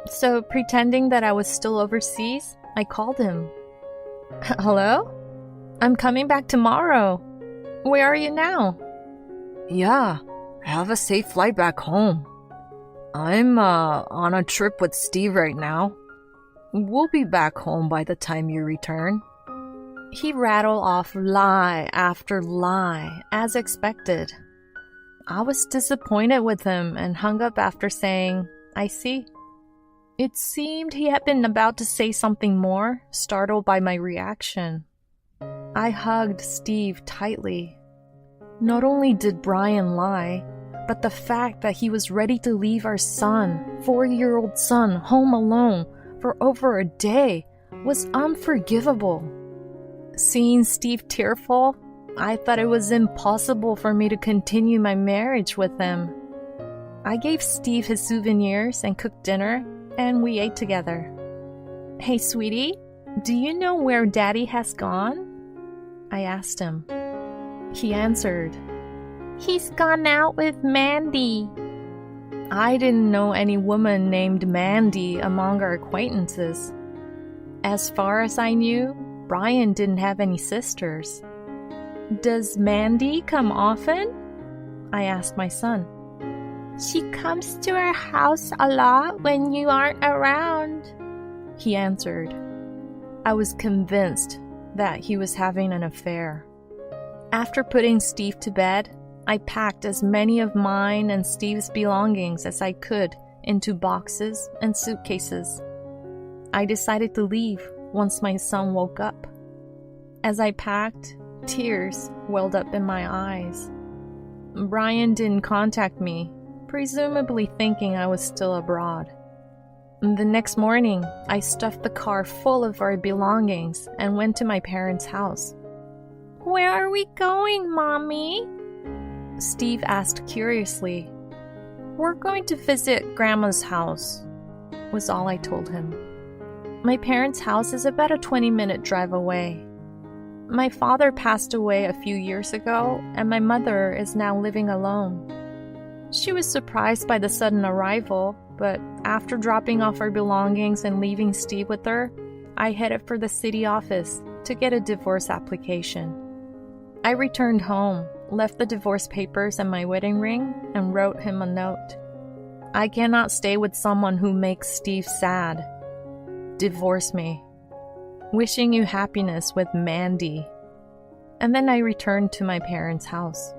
So, pretending that I was still overseas, I called him. "Hello? I'm coming back tomorrow. Where are you now? Yeah, have a safe flight back home. I'm on a trip with Steve right now. We'll be back home by the time you return. He rattled off lie after lie, as expected. I was disappointed with him and hung up after saying, I see. It seemed he had been about to say something more, startled by my reaction. I hugged Steve tightly. Not only did Brian lie, but the fact that he was ready to leave our son, 4-year-old son, home alone for over a day was unforgivable. Seeing Steve tearful, I thought it was impossible for me to continue my marriage with him. I gave Steve his souvenirs and cooked dinner, and we ate together. Hey, sweetie, do you know where Daddy has gone? I asked him. He answered, He's gone out with Mandy. I didn't know any woman named Mandy among our acquaintances. As far as I knew, Brian didn't have any sisters. Does Mandy come often? I asked my son. She comes to our house a lot when you aren't around, he answered. I was convinced that he was having an affair. After putting Steve to bed, I packed as many of mine and Steve's belongings as I could into boxes and suitcases. I decided to leave once my son woke up. As I packed, tears welled up in my eyes. Brian didn't contact me, presumably thinking I was still abroad. The next morning, I stuffed the car full of our belongings and went to my parents' house. Where are we going, Mommy? Steve asked curiously. We're going to visit Grandma's house, was all I told him. My parents' house is about a 20-minute drive away. My father passed away a few years ago, and my mother is now living alone. She was surprised by the sudden arrival, but after dropping off our belongings and leaving Steve with her, I headed for the city office to get a divorce application. I returned home, left the divorce papers and my wedding ring, and wrote him a note. I cannot stay with someone who makes Steve sad. Divorce me. Wishing you happiness with Mandy. And then I returned to my parents' house.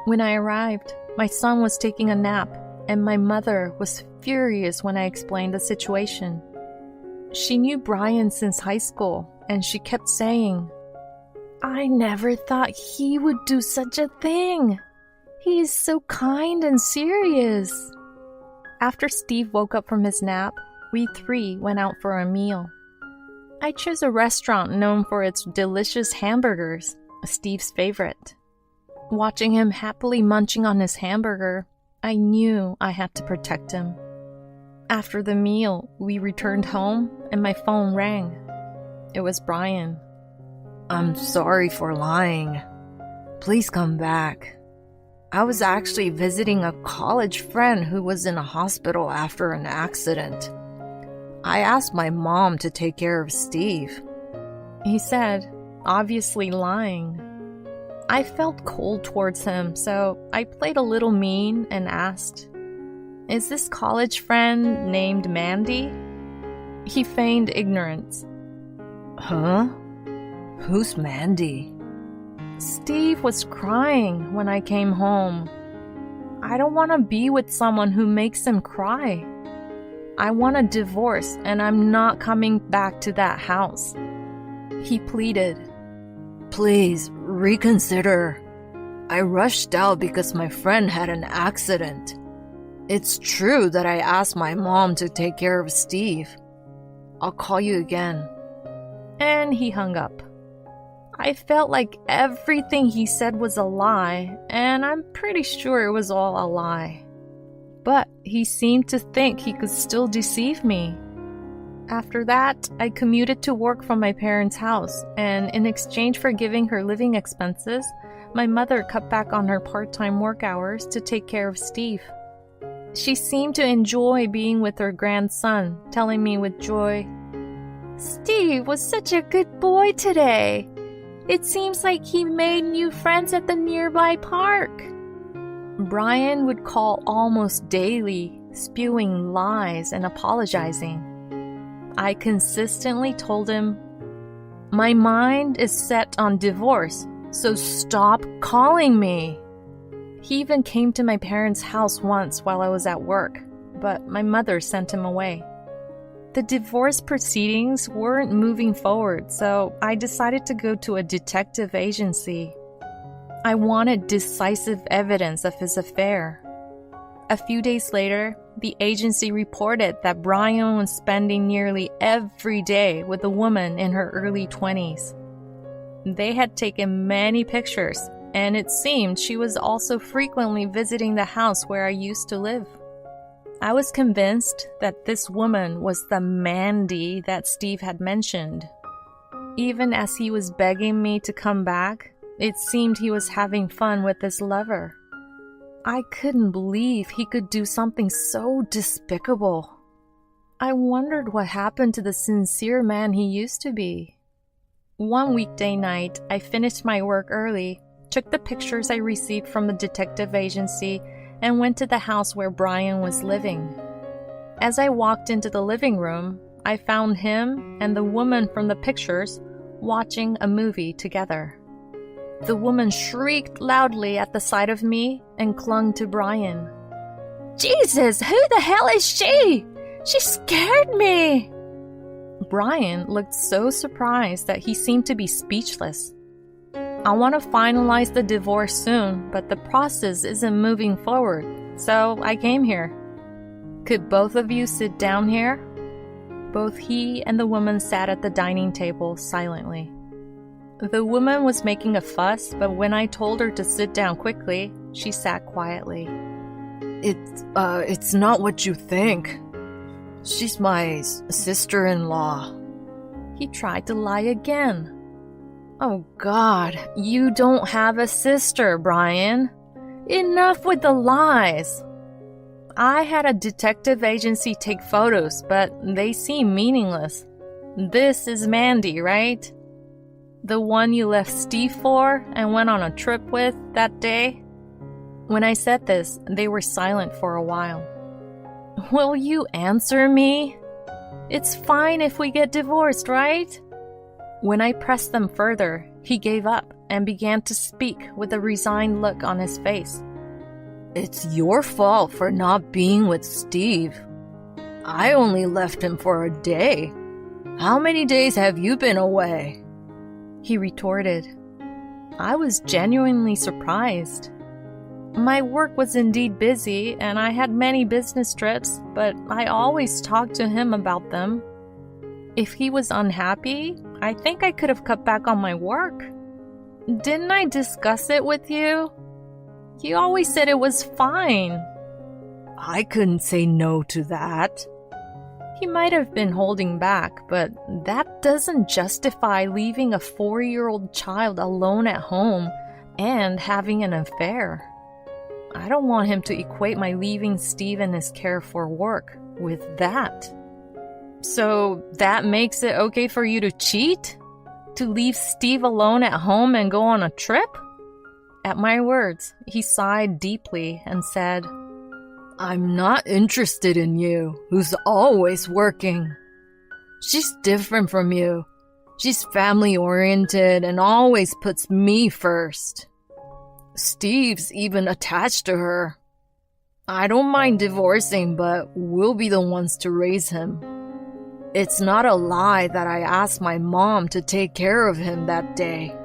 When I arrived, my son was taking a nap, and my mother was furious when I explained the situation. She knew Brian since high school, and she kept saying, I never thought he would do such a thing. He is so kind and serious. After Steve woke up from his nap, we three went out for a meal. I chose a restaurant known for its delicious hamburgers, Steve's favorite. Watching him happily munching on his hamburger, I knew I had to protect him. After the meal, we returned home and my phone rang. It was Brian. I'm sorry for lying. Please come back. I was actually visiting a college friend who was in a hospital after an accident. I asked my mom to take care of Steve, he said, obviously lying. I felt cold towards him, so I played a little mean and asked, Is this college friend named Mandy? He feigned ignorance. Huh? Who's Mandy? Steve was crying when I came home. I don't want to be with someone who makes him cry. I want a divorce, and I'm not coming back to that house. He pleaded. Please, reconsider. I rushed out because my friend had an accident. It's true that I asked my mom to take care of Steve. I'll call you again. And he hung up. I felt like everything he said was a lie, and I'm pretty sure it was all a lie. But he seemed to think he could still deceive me. After that, I commuted to work from my parents' house, and in exchange for giving her living expenses, my mother cut back on her part-time work hours to take care of Steve. She seemed to enjoy being with her grandson, telling me with joy, Steve was such a good boy today. It seems like he made new friends at the nearby park. Brian would call almost daily, spewing lies and apologizing. I consistently told him, "My mind is set on divorce, so stop calling me." He even came to my parents' house once while I was at work, but my mother sent him away. The divorce proceedings weren't moving forward, so I decided to go to a detective agency. I wanted decisive evidence of his affair. A few days later, the agency reported that Brian was spending nearly every day with a woman in her early 20s. They had taken many pictures, and it seemed she was also frequently visiting the house where I used to live. I was convinced that this woman was the Mandy that Steve had mentioned. Even as he was begging me to come back, it seemed he was having fun with his lover. I couldn't believe he could do something so despicable. I wondered what happened to the sincere man he used to be. One weekday night, I finished my work early, took the pictures I received from the detective agency, and went to the house where Brian was living. As I walked into the living room, I found him and the woman from the pictures watching a movie together. The woman shrieked loudly at the sight of me and clung to Brian. "Jesus, who the hell is she? She scared me!" Brian looked so surprised that he seemed to be speechless. "I want to finalize the divorce soon, but the process isn't moving forward, so I came here. Could both of you sit down here?" Both he and the woman sat at the dining table silently. The woman was making a fuss, but when I told her to sit down quickly, she sat quietly. It's not what you think. She's my sister-in-law." He tried to lie again. "Oh God, you don't have a sister, Brian. Enough with the lies." I had a detective agency take photos, but they seem meaningless. This is Mandy, right? The one you left Steve for and went on a trip with that day? When I said this, they were silent for a while. "Will you answer me? It's fine if we get divorced, right?" When I pressed them further, he gave up and began to speak with a resigned look on his face. "It's your fault for not being with Steve. I only left him for a day. How many days have you been away?" He retorted. I was genuinely surprised. My work was indeed busy, and I had many business trips, but I always talked to him about them. If he was unhappy, I think I could have cut back on my work. Didn't I discuss it with you? You always said it was fine. I couldn't say no to that. He might have been holding back, but that doesn't justify leaving a 4-year-old child alone at home and having an affair. I don't want him to equate my leaving Steve and his care for work with that. So that makes it okay for you to cheat? To leave Steve alone at home and go on a trip? At my words, he sighed deeply and said, "I'm not interested in you, who's always working. She's different from you. She's family-oriented and always puts me first. Steve's even attached to her. I don't mind divorcing, but we'll be the ones to raise him. It's not a lie that I asked my mom to take care of him that day."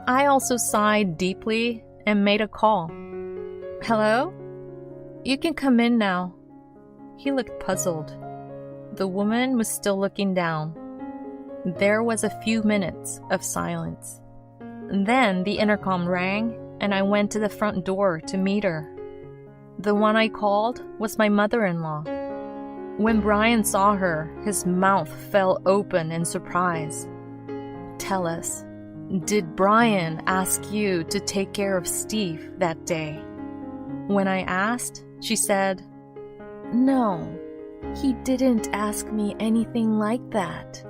I also sighed deeply and made a call. "Hello? You can come in now." He looked puzzled. The woman was still looking down. There was a few minutes of silence. Then the intercom rang, and I went to the front door to meet her. The one I called was my mother-in-law. When Brian saw her, his mouth fell open in surprise. "Tell us, did Brian ask you to take care of Steve that day?" When I asked, she said, "No, he didn't ask me anything like that."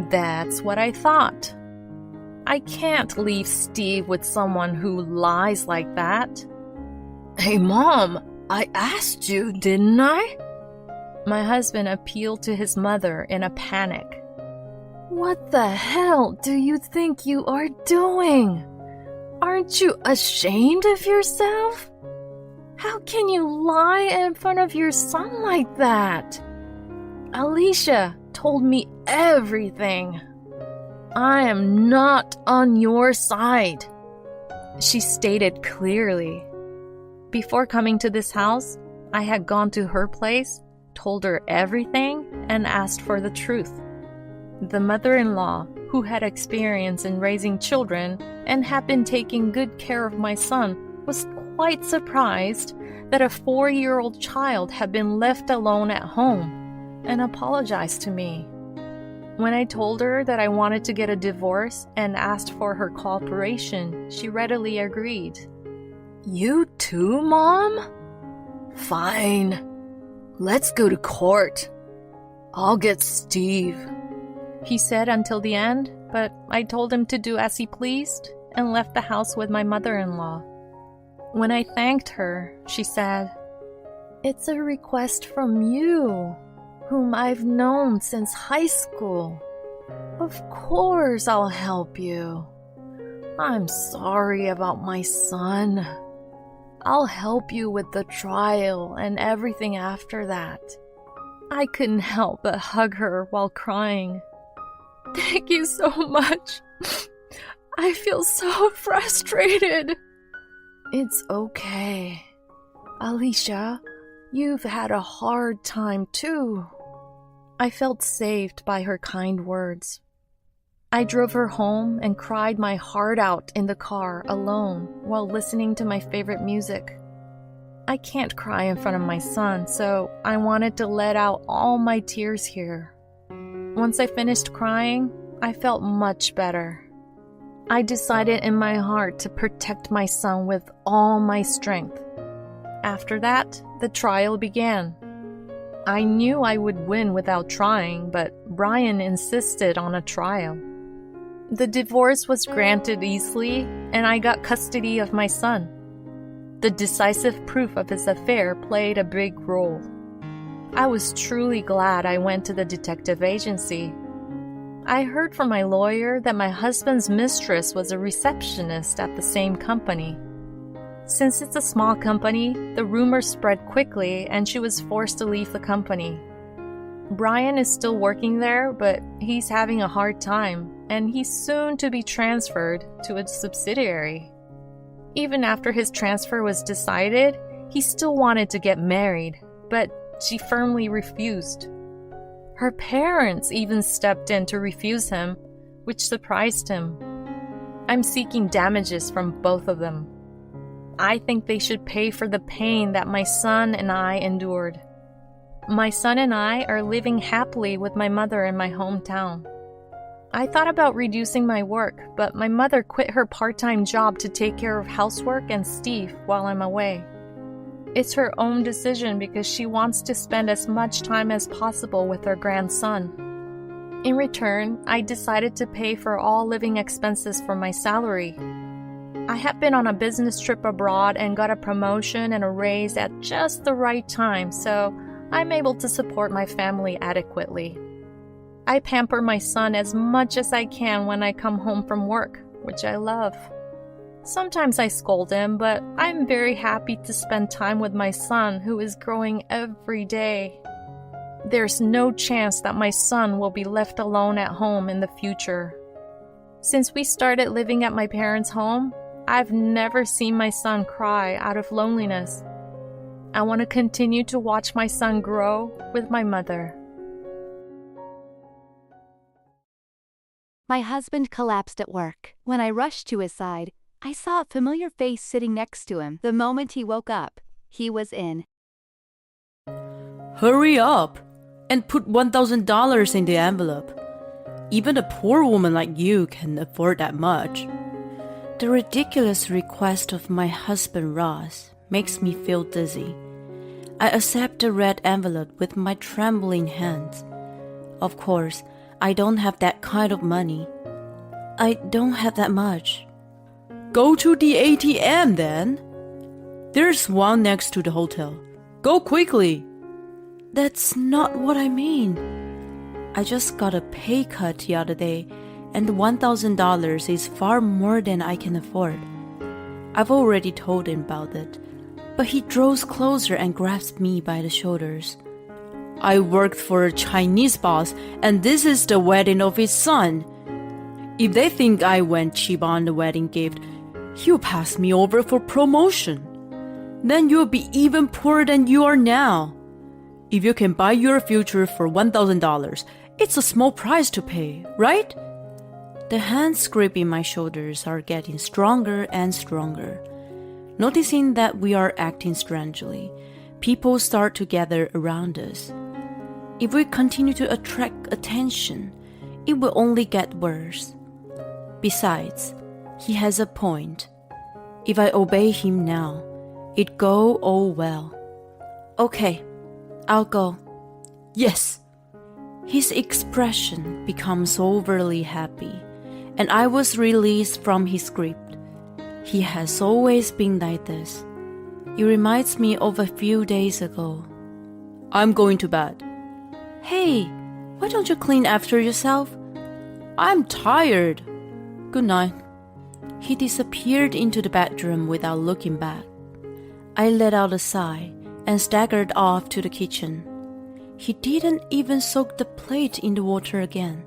"That's what I thought." I can't leave Steve with someone who lies like that. Hey, Mom, I asked you, didn't I? My husband appealed to his mother in a panic. What the hell do you think you are doing? Aren't you ashamed of yourself? How can you lie in front of your son like that? Alicia told me everything. I am not on your side, she stated clearly. Before coming to this house, I had gone to her place, told her everything, and asked for the truth. The mother-in-law, who had experience in raising children and had been taking good care of my son, was quite surprised that a 4-year-old child had been left alone at home and apologized to me. When I told her that I wanted to get a divorce and asked for her cooperation, she readily agreed. You too, Mom? Fine. Let's go to court. I'll get Steve, he said until the end, but I told him to do as he pleased and left the house with my mother-in-law. When I thanked her, she said, It's a request from you, whom I've known since high school. Of course I'll help you. I'm sorry about my son. I'll help you with the trial and everything after that. I couldn't help but hug her while crying. Thank you so much. I feel so frustrated. It's okay. Alicia, you've had a hard time too. I felt saved by her kind words. I drove her home and cried my heart out in the car alone while listening to my favorite music. I can't cry in front of my son, so I wanted to let out all my tears here. Once I finished crying, I felt much better. I decided in my heart to protect my son with all my strength. After that, the trial began. I knew I would win without trying, but Brian insisted on a trial. The divorce was granted easily, and I got custody of my son. The decisive proof of his affair played a big role. I was truly glad I went to the detective agency. I heard from my lawyer that my husband's mistress was a receptionist at the same company. Since it's a small company, the rumors spread quickly and she was forced to leave the company. Brian is still working there, but he's having a hard time, and he's soon to be transferred to a subsidiary. Even after his transfer was decided, he still wanted to get married, but she firmly refused. Her parents even stepped in to refuse him, which surprised him. I'm seeking damages from both of them. I think they should pay for the pain that my son and I endured. My son and I are living happily with my mother in my hometown. I thought about reducing my work, but my mother quit her part-time job to take care of housework and Steve while I'm away. It's her own decision because she wants to spend as much time as possible with her grandson. In return, I decided to pay for all living expenses from my salary. I have been on a business trip abroad and got a promotion and a raise at just the right time, so I'm able to support my family adequately. I pamper my son as much as I can when I come home from work, which I love. Sometimes I scold him, but I'm very happy to spend time with my son, who is growing every day. There's no chance that my son will be left alone at home in the future. Since we started living at my parents' home, I've never seen my son cry out of loneliness. I want to continue to watch my son grow with my mother. My husband collapsed at work. When I rushed to his side, I saw a familiar face sitting next to him. The moment he woke up, he was in. Hurry up and put $1,000 in the envelope. Even a poor woman like you can afford that much. The ridiculous request of my husband Ross makes me feel dizzy. I accept the red envelope with my trembling hands. Of course, I don't have that kind of money. I don't have that much. Go to the ATM then. There's one next to the hotel. Go quickly. That's not what I mean. I just got a pay cut the other day, and $1,000 is far more than I can afford. I've already told him about it, but he draws closer and grabs me by the shoulders. I worked for a Chinese boss, and this is the wedding of his son. If they think I went cheap on the wedding gift, he'll pass me over for promotion. Then you'll be even poorer than you are now. If you can buy your future for $1,000, it's a small price to pay, right? The hands gripping my shoulders are getting stronger and stronger. Noticing that we are acting strangely, people start to gather around us. If we continue to attract attention, it will only get worse. Besides, he has a point. If I obey him now, it'd go all well. Okay, I'll go. Yes. His expression becomes overly happy, and I was released from his grip. He has always been like this. It reminds me of a few days ago. I'm going to bed. Hey, why don't you clean after yourself? I'm tired. Good night. He disappeared into the bedroom without looking back. I let out a sigh and staggered off to the kitchen. He didn't even soak the plate in the water again.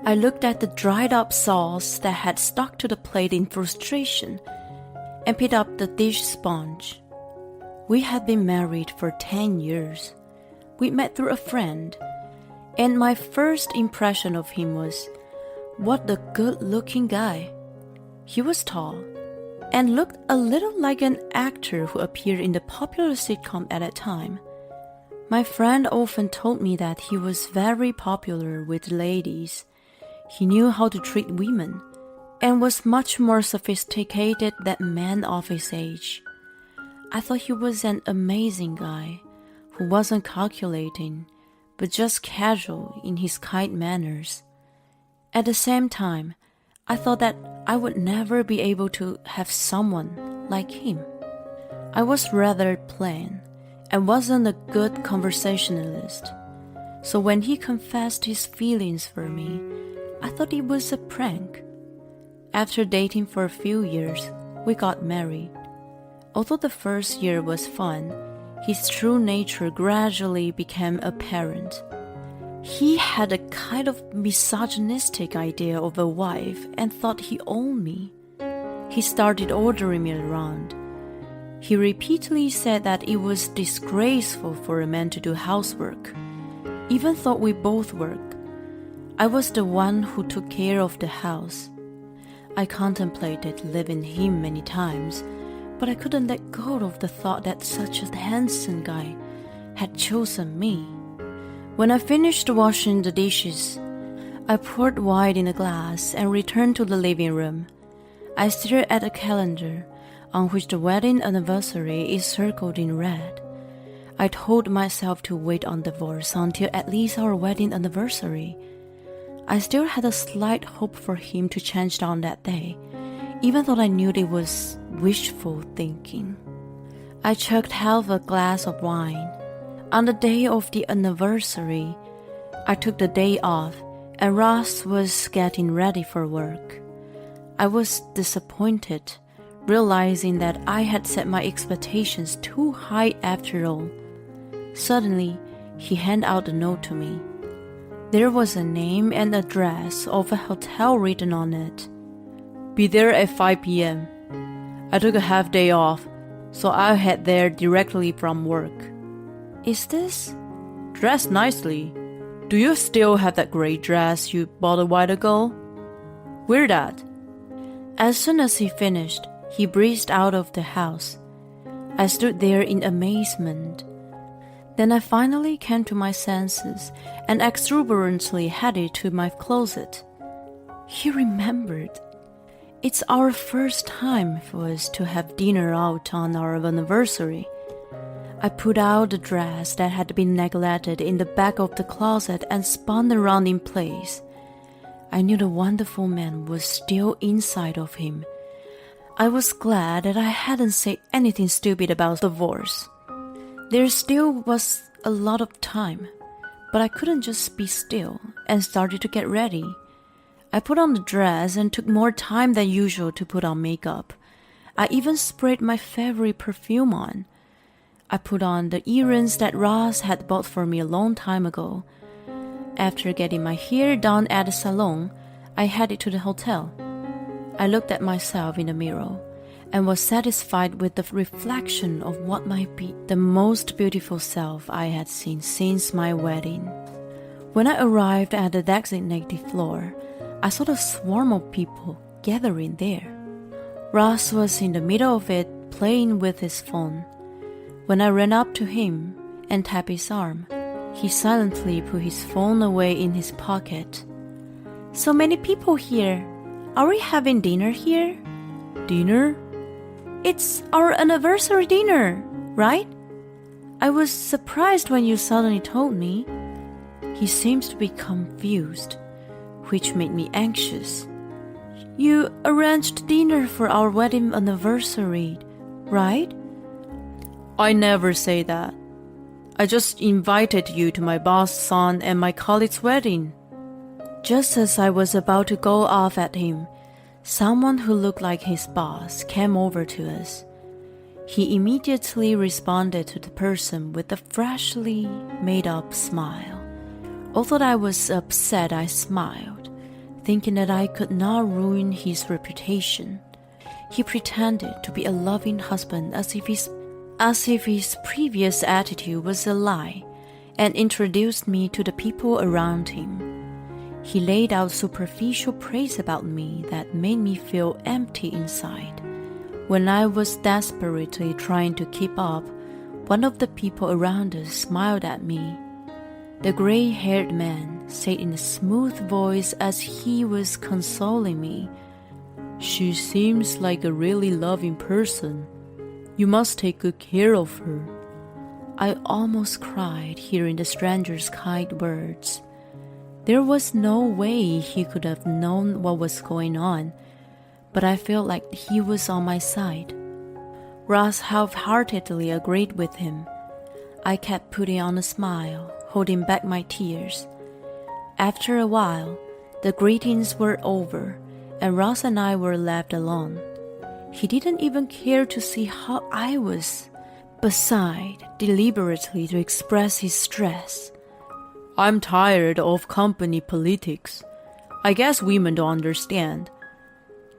I looked at the dried up sauce that had stuck to the plate in frustration and picked up the dish sponge. We had been married for 10 years. We met through a friend, and my first impression of him was, what a good-looking guy. He was tall and looked a little like an actor who appeared in the popular sitcom at that time. My friend often told me that he was very popular with ladies. He knew how to treat women and was much more sophisticated than men of his age. I thought he was an amazing guy who wasn't calculating, but just casual in his kind manners. At the same time, I thought that I would never be able to have someone like him. I was rather plain and wasn't a good conversationalist. So when he confessed his feelings for me, I thought it was a prank. After dating for a few years, we got married. Although the first year was fun, his true nature gradually became apparent. He had a kind of misogynistic idea of a wife and thought he owned me. He started ordering me around. He repeatedly said that it was disgraceful for a man to do housework, even though we both worked. I was the one who took care of the house. I contemplated leaving him many times, but I couldn't let go of the thought that such a handsome guy had chosen me. When I finished washing the dishes, I poured wine in a glass and returned to the living room. I stared at a calendar on which the wedding anniversary is circled in red. I told myself to wait on divorce until at least our wedding anniversary. I still had a slight hope for him to change on that day, even though I knew it was wishful thinking. I chugged half a glass of wine. On the day of the anniversary, I took the day off, and Ross was getting ready for work. I was disappointed, realizing that I had set my expectations too high after all. Suddenly, he handed out a note to me. There was a name and address of a hotel written on it. Be there at 5 p.m. I took a half day off, so I'll head there directly from work. Is this? Dress nicely. Do you still have that gray dress you bought a while ago? Wear that. As soon as he finished, he breezed out of the house. I stood there in amazement. Then I finally came to my senses and exuberantly headed to my closet. He remembered. It's our first time for us to have dinner out on our anniversary. I put out the dress that had been neglected in the back of the closet and spun around in place. I knew the wonderful man was still inside of him. I was glad that I hadn't said anything stupid about divorce. There still was a lot of time, but I couldn't just be still and started to get ready. I put on the dress and took more time than usual to put on makeup. I even sprayed my favorite perfume on. I put on the earrings that Ross had bought for me a long time ago. After getting my hair done at the salon, I headed to the hotel. I looked at myself in the mirror and was satisfied with the reflection of what might be the most beautiful self I had seen since my wedding. When I arrived at the designated floor, I saw a swarm of people gathering there. Ross was in the middle of it, playing with his phone. When I ran up to him and tapped his arm, he silently put his phone away in his pocket. "So many people here. Are we having dinner here?" "Dinner? It's our anniversary dinner, right? I was surprised when you suddenly told me." He seems to be confused, which made me anxious. "You arranged dinner for our wedding anniversary, right?" "I never say that. I just invited you to my boss' son and my colleague's wedding." Just as I was about to go off at him, someone who looked like his boss came over to us. He immediately responded to the person with a freshly made-up smile. Although I was upset, I smiled, thinking that I could not ruin his reputation. He pretended to be a loving husband as if his previous attitude was a lie, and introduced me to the people around him. He laid out superficial praise about me that made me feel empty inside. When I was desperately trying to keep up, one of the people around us smiled at me. The gray-haired man said in a smooth voice as he was consoling me, "She seems like a really loving person. You must take good care of her." I almost cried hearing the stranger's kind words. There was no way he could have known what was going on, but I felt like he was on my side. Ross half-heartedly agreed with him. I kept putting on a smile, holding back my tears. After a while, the greetings were over, and Ross and I were left alone. He didn't even care to see how I was, but sighed deliberately to express his stress. "I'm tired of company politics. I guess women don't understand."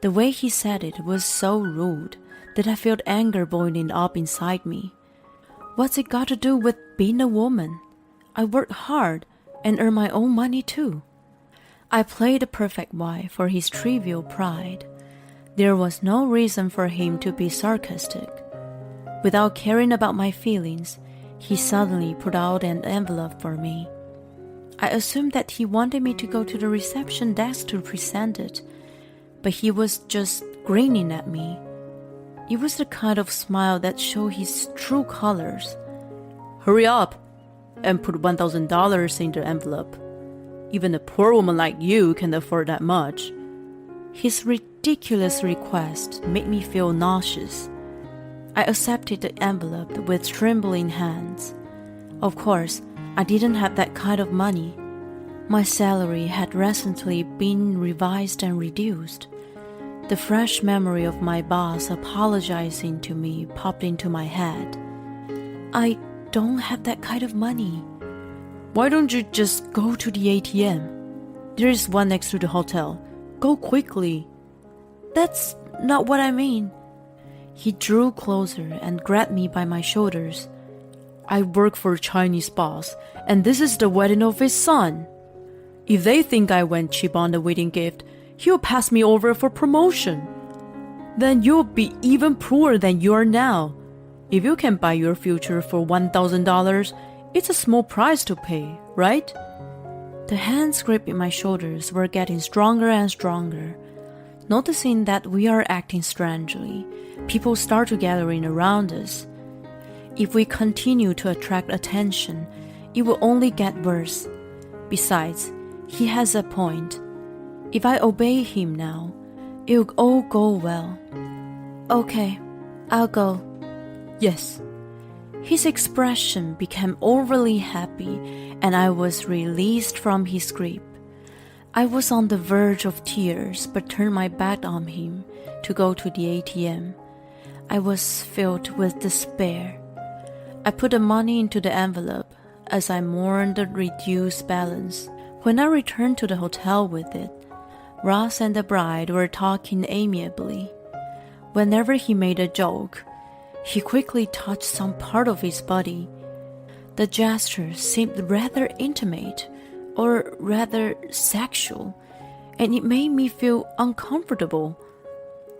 The way he said it was so rude that I felt anger boiling up inside me. What's it got to do with being a woman? I work hard and earn my own money too. I played the perfect wife for his trivial pride. There was no reason for him to be sarcastic. Without caring about my feelings, he suddenly put out an envelope for me. I assumed that he wanted me to go to the reception desk to present it, but he was just grinning at me. It was the kind of smile that showed his true colors. "Hurry up and put $1,000 in the envelope. Even a poor woman like you can afford that much." His ridiculous request made me feel nauseous. I accepted the envelope with trembling hands. Of course, I didn't have that kind of money. My salary had recently been revised and reduced. The fresh memory of my boss apologizing to me popped into my head. "I don't have that kind of money." "Why don't you just go to the ATM? There is one next to the hotel. Go quickly." "That's not what I mean." He drew closer and grabbed me by my shoulders. "I work for a Chinese boss, and this is the wedding of his son. If they think I went cheap on the wedding gift, he'll pass me over for promotion. Then you'll be even poorer than you are now. If you can buy your future for $1,000, it's a small price to pay, right?" The hands gripping my shoulders were getting stronger and stronger. Noticing that we are acting strangely, people start to gathering around us. If we continue to attract attention, it will only get worse. Besides, he has a point. If I obey him now, it'll all go well. Okay, I'll go. Yes. His expression became overly happy, and I was released from his grip. I was on the verge of tears, but turned my back on him to go to the ATM. I was filled with despair. I put the money into the envelope as I mourned the reduced balance. When I returned to the hotel with it, Ross and the bride were talking amiably. Whenever he made a joke, he quickly touched some part of his body. The gesture seemed rather intimate, or rather sexual, and it made me feel uncomfortable.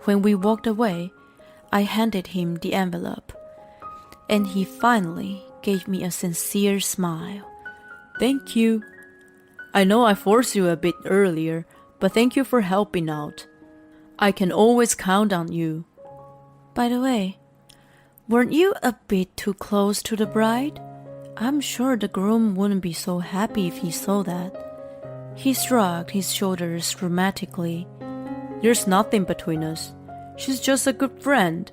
When we walked away, I handed him the envelope, and he finally gave me a sincere smile. Thank you. I know I forced you a bit earlier, but thank you for helping out. I can always count on you. By the way, weren't you a bit too close to the bride? I'm sure the groom wouldn't be so happy if he saw that. He shrugged his shoulders dramatically. There's nothing between us. She's just a good friend.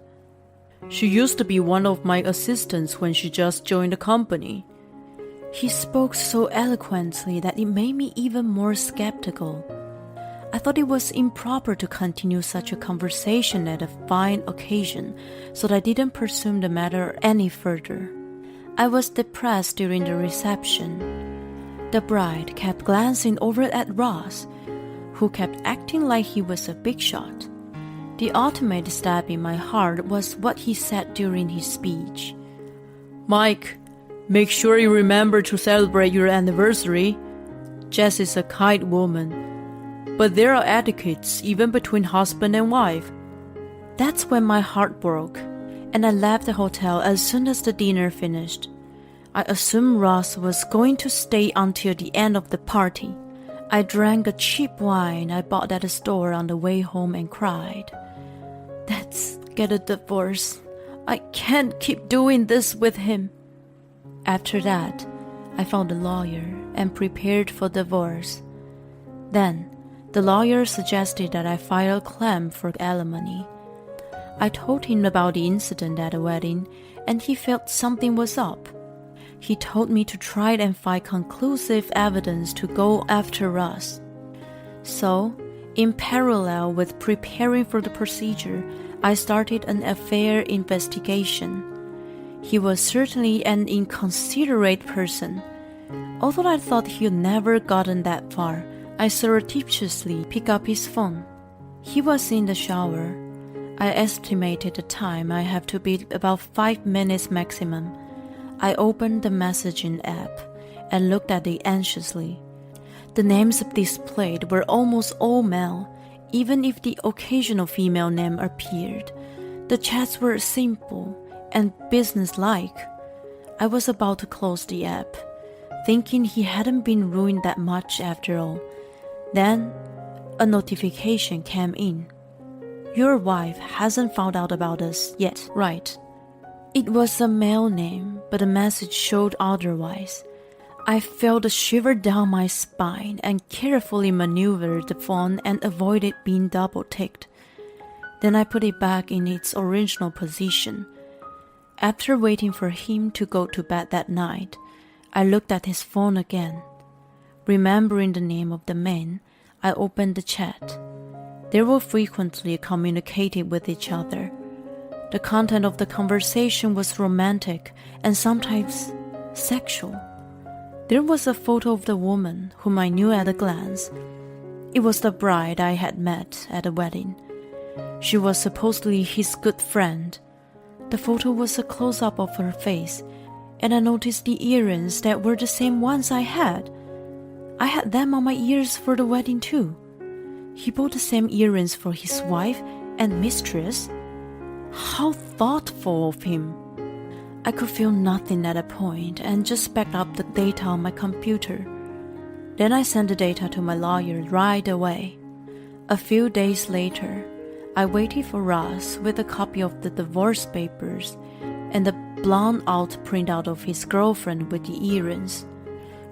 She used to be one of my assistants when she just joined the company. He spoke so eloquently that it made me even more skeptical. I thought it was improper to continue such a conversation at a fine occasion, so that I didn't pursue the matter any further. I was depressed during the reception. The bride kept glancing over at Ross, who kept acting like he was a big shot. The ultimate stab in my heart was what he said during his speech. Mike, make sure you remember to celebrate your anniversary. Jess is a kind woman, but there are etiquettes even between husband and wife. That's when my heart broke, and I left the hotel as soon as the dinner finished. I assumed Ross was going to stay until the end of the party. I drank a cheap wine I bought at a store on the way home and cried. Let's get a divorce. I can't keep doing this with him. After that, I found a lawyer and prepared for divorce. Then, the lawyer suggested that I file a claim for alimony. I told him about the incident at the wedding, and he felt something was up. He told me to try and find conclusive evidence to go after us. So, in parallel with preparing for the procedure, I started an affair investigation. He was certainly an inconsiderate person. Although I thought he'd never gotten that far, I surreptitiously picked up his phone. He was in the shower. I estimated the time I have to be about 5 minutes maximum. I opened the messaging app and looked at it anxiously. The names displayed were almost all male, even if the occasional female name appeared. The chats were simple and businesslike. I was about to close the app, thinking he hadn't been ruined that much after all. Then, a notification came in. Your wife hasn't found out about us yet, right? It was a male name, but the message showed otherwise. I felt a shiver down my spine and carefully maneuvered the phone and avoided being double-ticked. Then I put it back in its original position. After waiting for him to go to bed that night, I looked at his phone again. Remembering the name of the man, I opened the chat. They were frequently communicating with each other. The content of the conversation was romantic and sometimes sexual. There was a photo of the woman whom I knew at a glance. It was the bride I had met at the wedding. She was supposedly his good friend. The photo was a close-up of her face, and I noticed the earrings that were the same ones I had. I had them on my ears for the wedding too. He bought the same earrings for his wife and mistress. How thoughtful of him. I could feel nothing at that point and just backed up the data on my computer. Then I sent the data to my lawyer right away. A few days later, I waited for Ross with a copy of the divorce papers and the blown-out printout of his girlfriend with the earrings.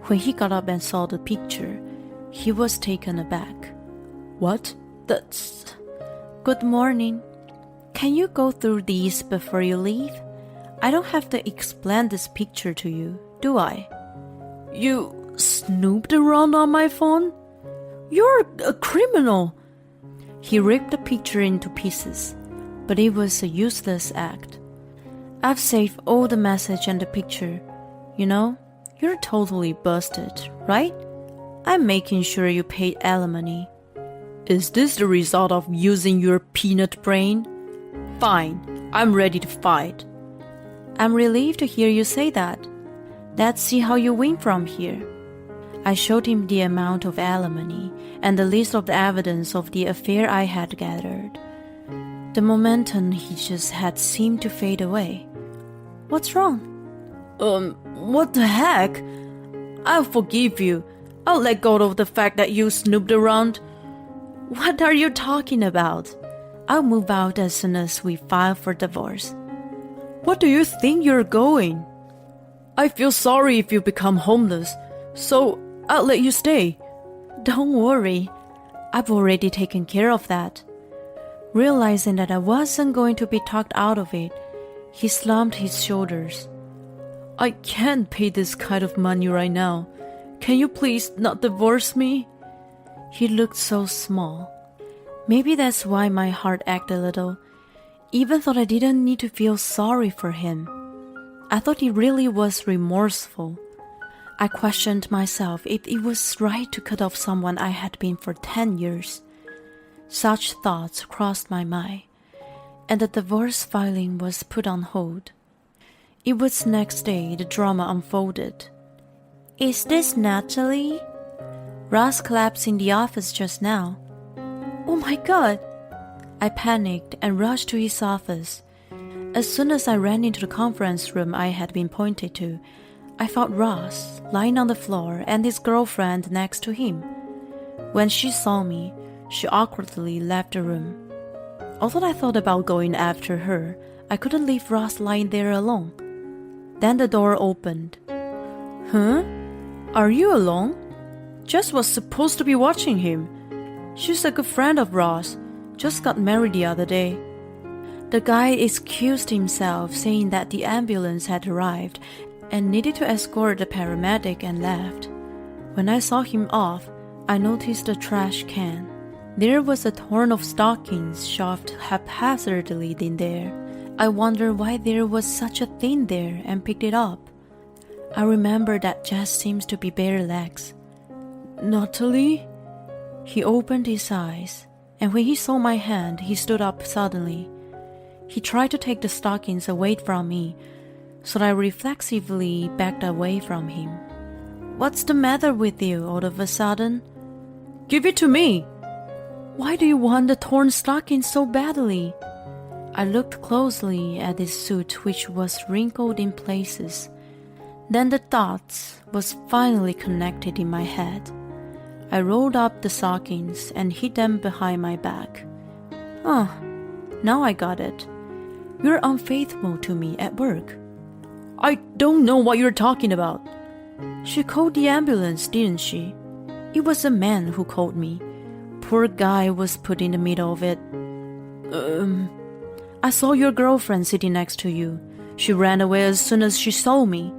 When he got up and saw the picture, he was taken aback. What? That's... Good morning. Can you go through these before you leave? I don't have to explain this picture to you, do I? You snooped around on my phone? You're a criminal! He ripped the picture into pieces, but it was a useless act. I've saved all the message and the picture. You know, you're totally busted, right? I'm making sure you paid alimony. Is this the result of using your peanut brain? Fine, I'm ready to fight. I'm relieved to hear you say that. Let's see how you win from here. I showed him the amount of alimony and the list of the evidence of the affair I had gathered. The momentum he just had seemed to fade away. What's wrong? What the heck? I'll forgive you. I'll let go of the fact that you snooped around. What are you talking about? I'll move out as soon as we file for divorce. What do you think you're going? I feel sorry if you become homeless, so I'll let you stay. Don't worry. I've already taken care of that. Realizing that I wasn't going to be talked out of it, he slumped his shoulders. I can't pay this kind of money right now. Can you please not divorce me? He looked so small. Maybe that's why my heart ached a little, even though I didn't need to feel sorry for him. I thought he really was remorseful. I questioned myself if it was right to cut off someone I had been for 10 years. Such thoughts crossed my mind, and the divorce filing was put on hold. It was next day the drama unfolded. Is this Natalie? Ross collapsed in the office just now. Oh my God! I panicked and rushed to his office. As soon as I ran into the conference room I had been pointed to, I found Ross lying on the floor and his girlfriend next to him. When she saw me, she awkwardly left the room. Although I thought about going after her, I couldn't leave Ross lying there alone. Then the door opened. Huh? Are you alone? Jess was supposed to be watching him. She's a good friend of Ross, just got married the other day. The guy excused himself, saying that the ambulance had arrived and needed to escort the paramedic, and left. When I saw him off, I noticed a trash can. There was a torn of stockings shoved haphazardly in there. I wondered why there was such a thing there and picked it up. I remember that Jess seems to be bare legs. Natalie? He opened his eyes, and when he saw my hand, he stood up suddenly. He tried to take the stockings away from me, so I reflexively backed away from him. What's the matter with you all of a sudden? Give it to me! Why do you want the torn stockings so badly? I looked closely at his suit, which was wrinkled in places. Then the dots was finally connected in my head. I rolled up the stockings and hid them behind my back. Oh, now I got it. You're unfaithful to me at work. I don't know what you're talking about. She called the ambulance, didn't she? It was a man who called me. Poor guy was put in the middle of it. I saw your girlfriend sitting next to you. She ran away as soon as she saw me.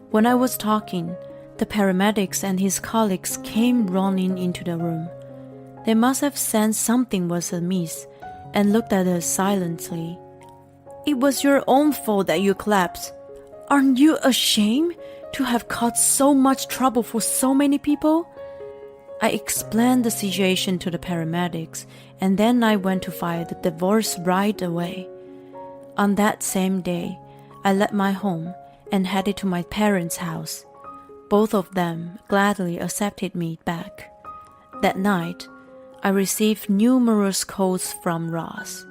When I was talking, the paramedics and his colleagues came running into the room. They must have sensed something was amiss and looked at us silently. It was your own fault that you collapsed. Aren't you ashamed to have caused so much trouble for so many people? I explained the situation to the paramedics, and then I went to file the divorce right away. On that same day, I left my home and headed to my parents' house. Both of them gladly accepted me back. That night, I received numerous calls from Ross.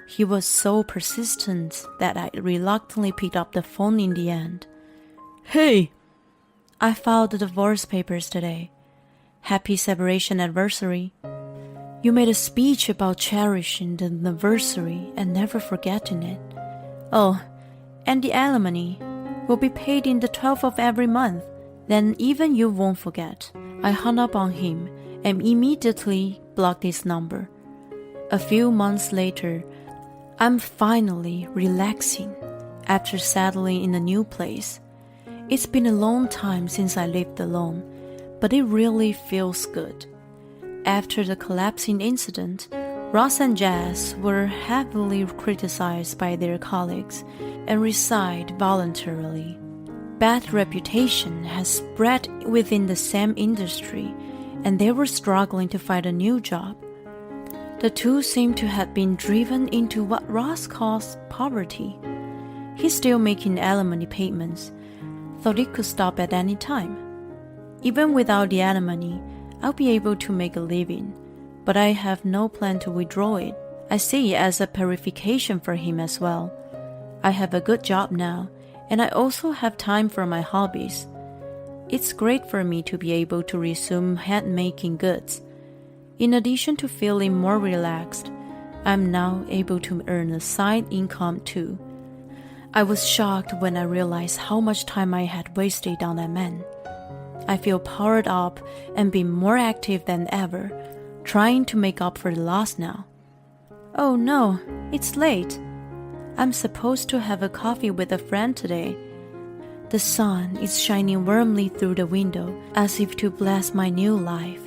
He was so persistent that I reluctantly picked up the phone in the end. Hey! I filed the divorce papers today. Happy separation anniversary. You made a speech about cherishing the anniversary and never forgetting it. Oh, and the alimony will be paid in the 12th of every month. Then even you won't forget. I hung up on him and immediately blocked his number. A few months later, I'm finally relaxing after settling in a new place. It's been a long time since I lived alone, but it really feels good. After the collapsing incident, Ross and Jazz were heavily criticized by their colleagues and resigned voluntarily. Bad reputation has spread within the same industry, and they were struggling to find a new job. The two seem to have been driven into what Ross calls poverty. He's still making alimony payments, thought it could stop at any time. Even without the alimony, I'll be able to make a living, but I have no plan to withdraw it. I see it as a purification for him as well. I have a good job now, and I also have time for my hobbies. It's great for me to be able to resume hand-making goods. In addition to feeling more relaxed, I'm now able to earn a side income too. I was shocked when I realized how much time I had wasted on that man. I feel powered up and being more active than ever, trying to make up for the loss now. Oh no, it's late. I'm supposed to have a coffee with a friend today. The sun is shining warmly through the window as if to bless my new life.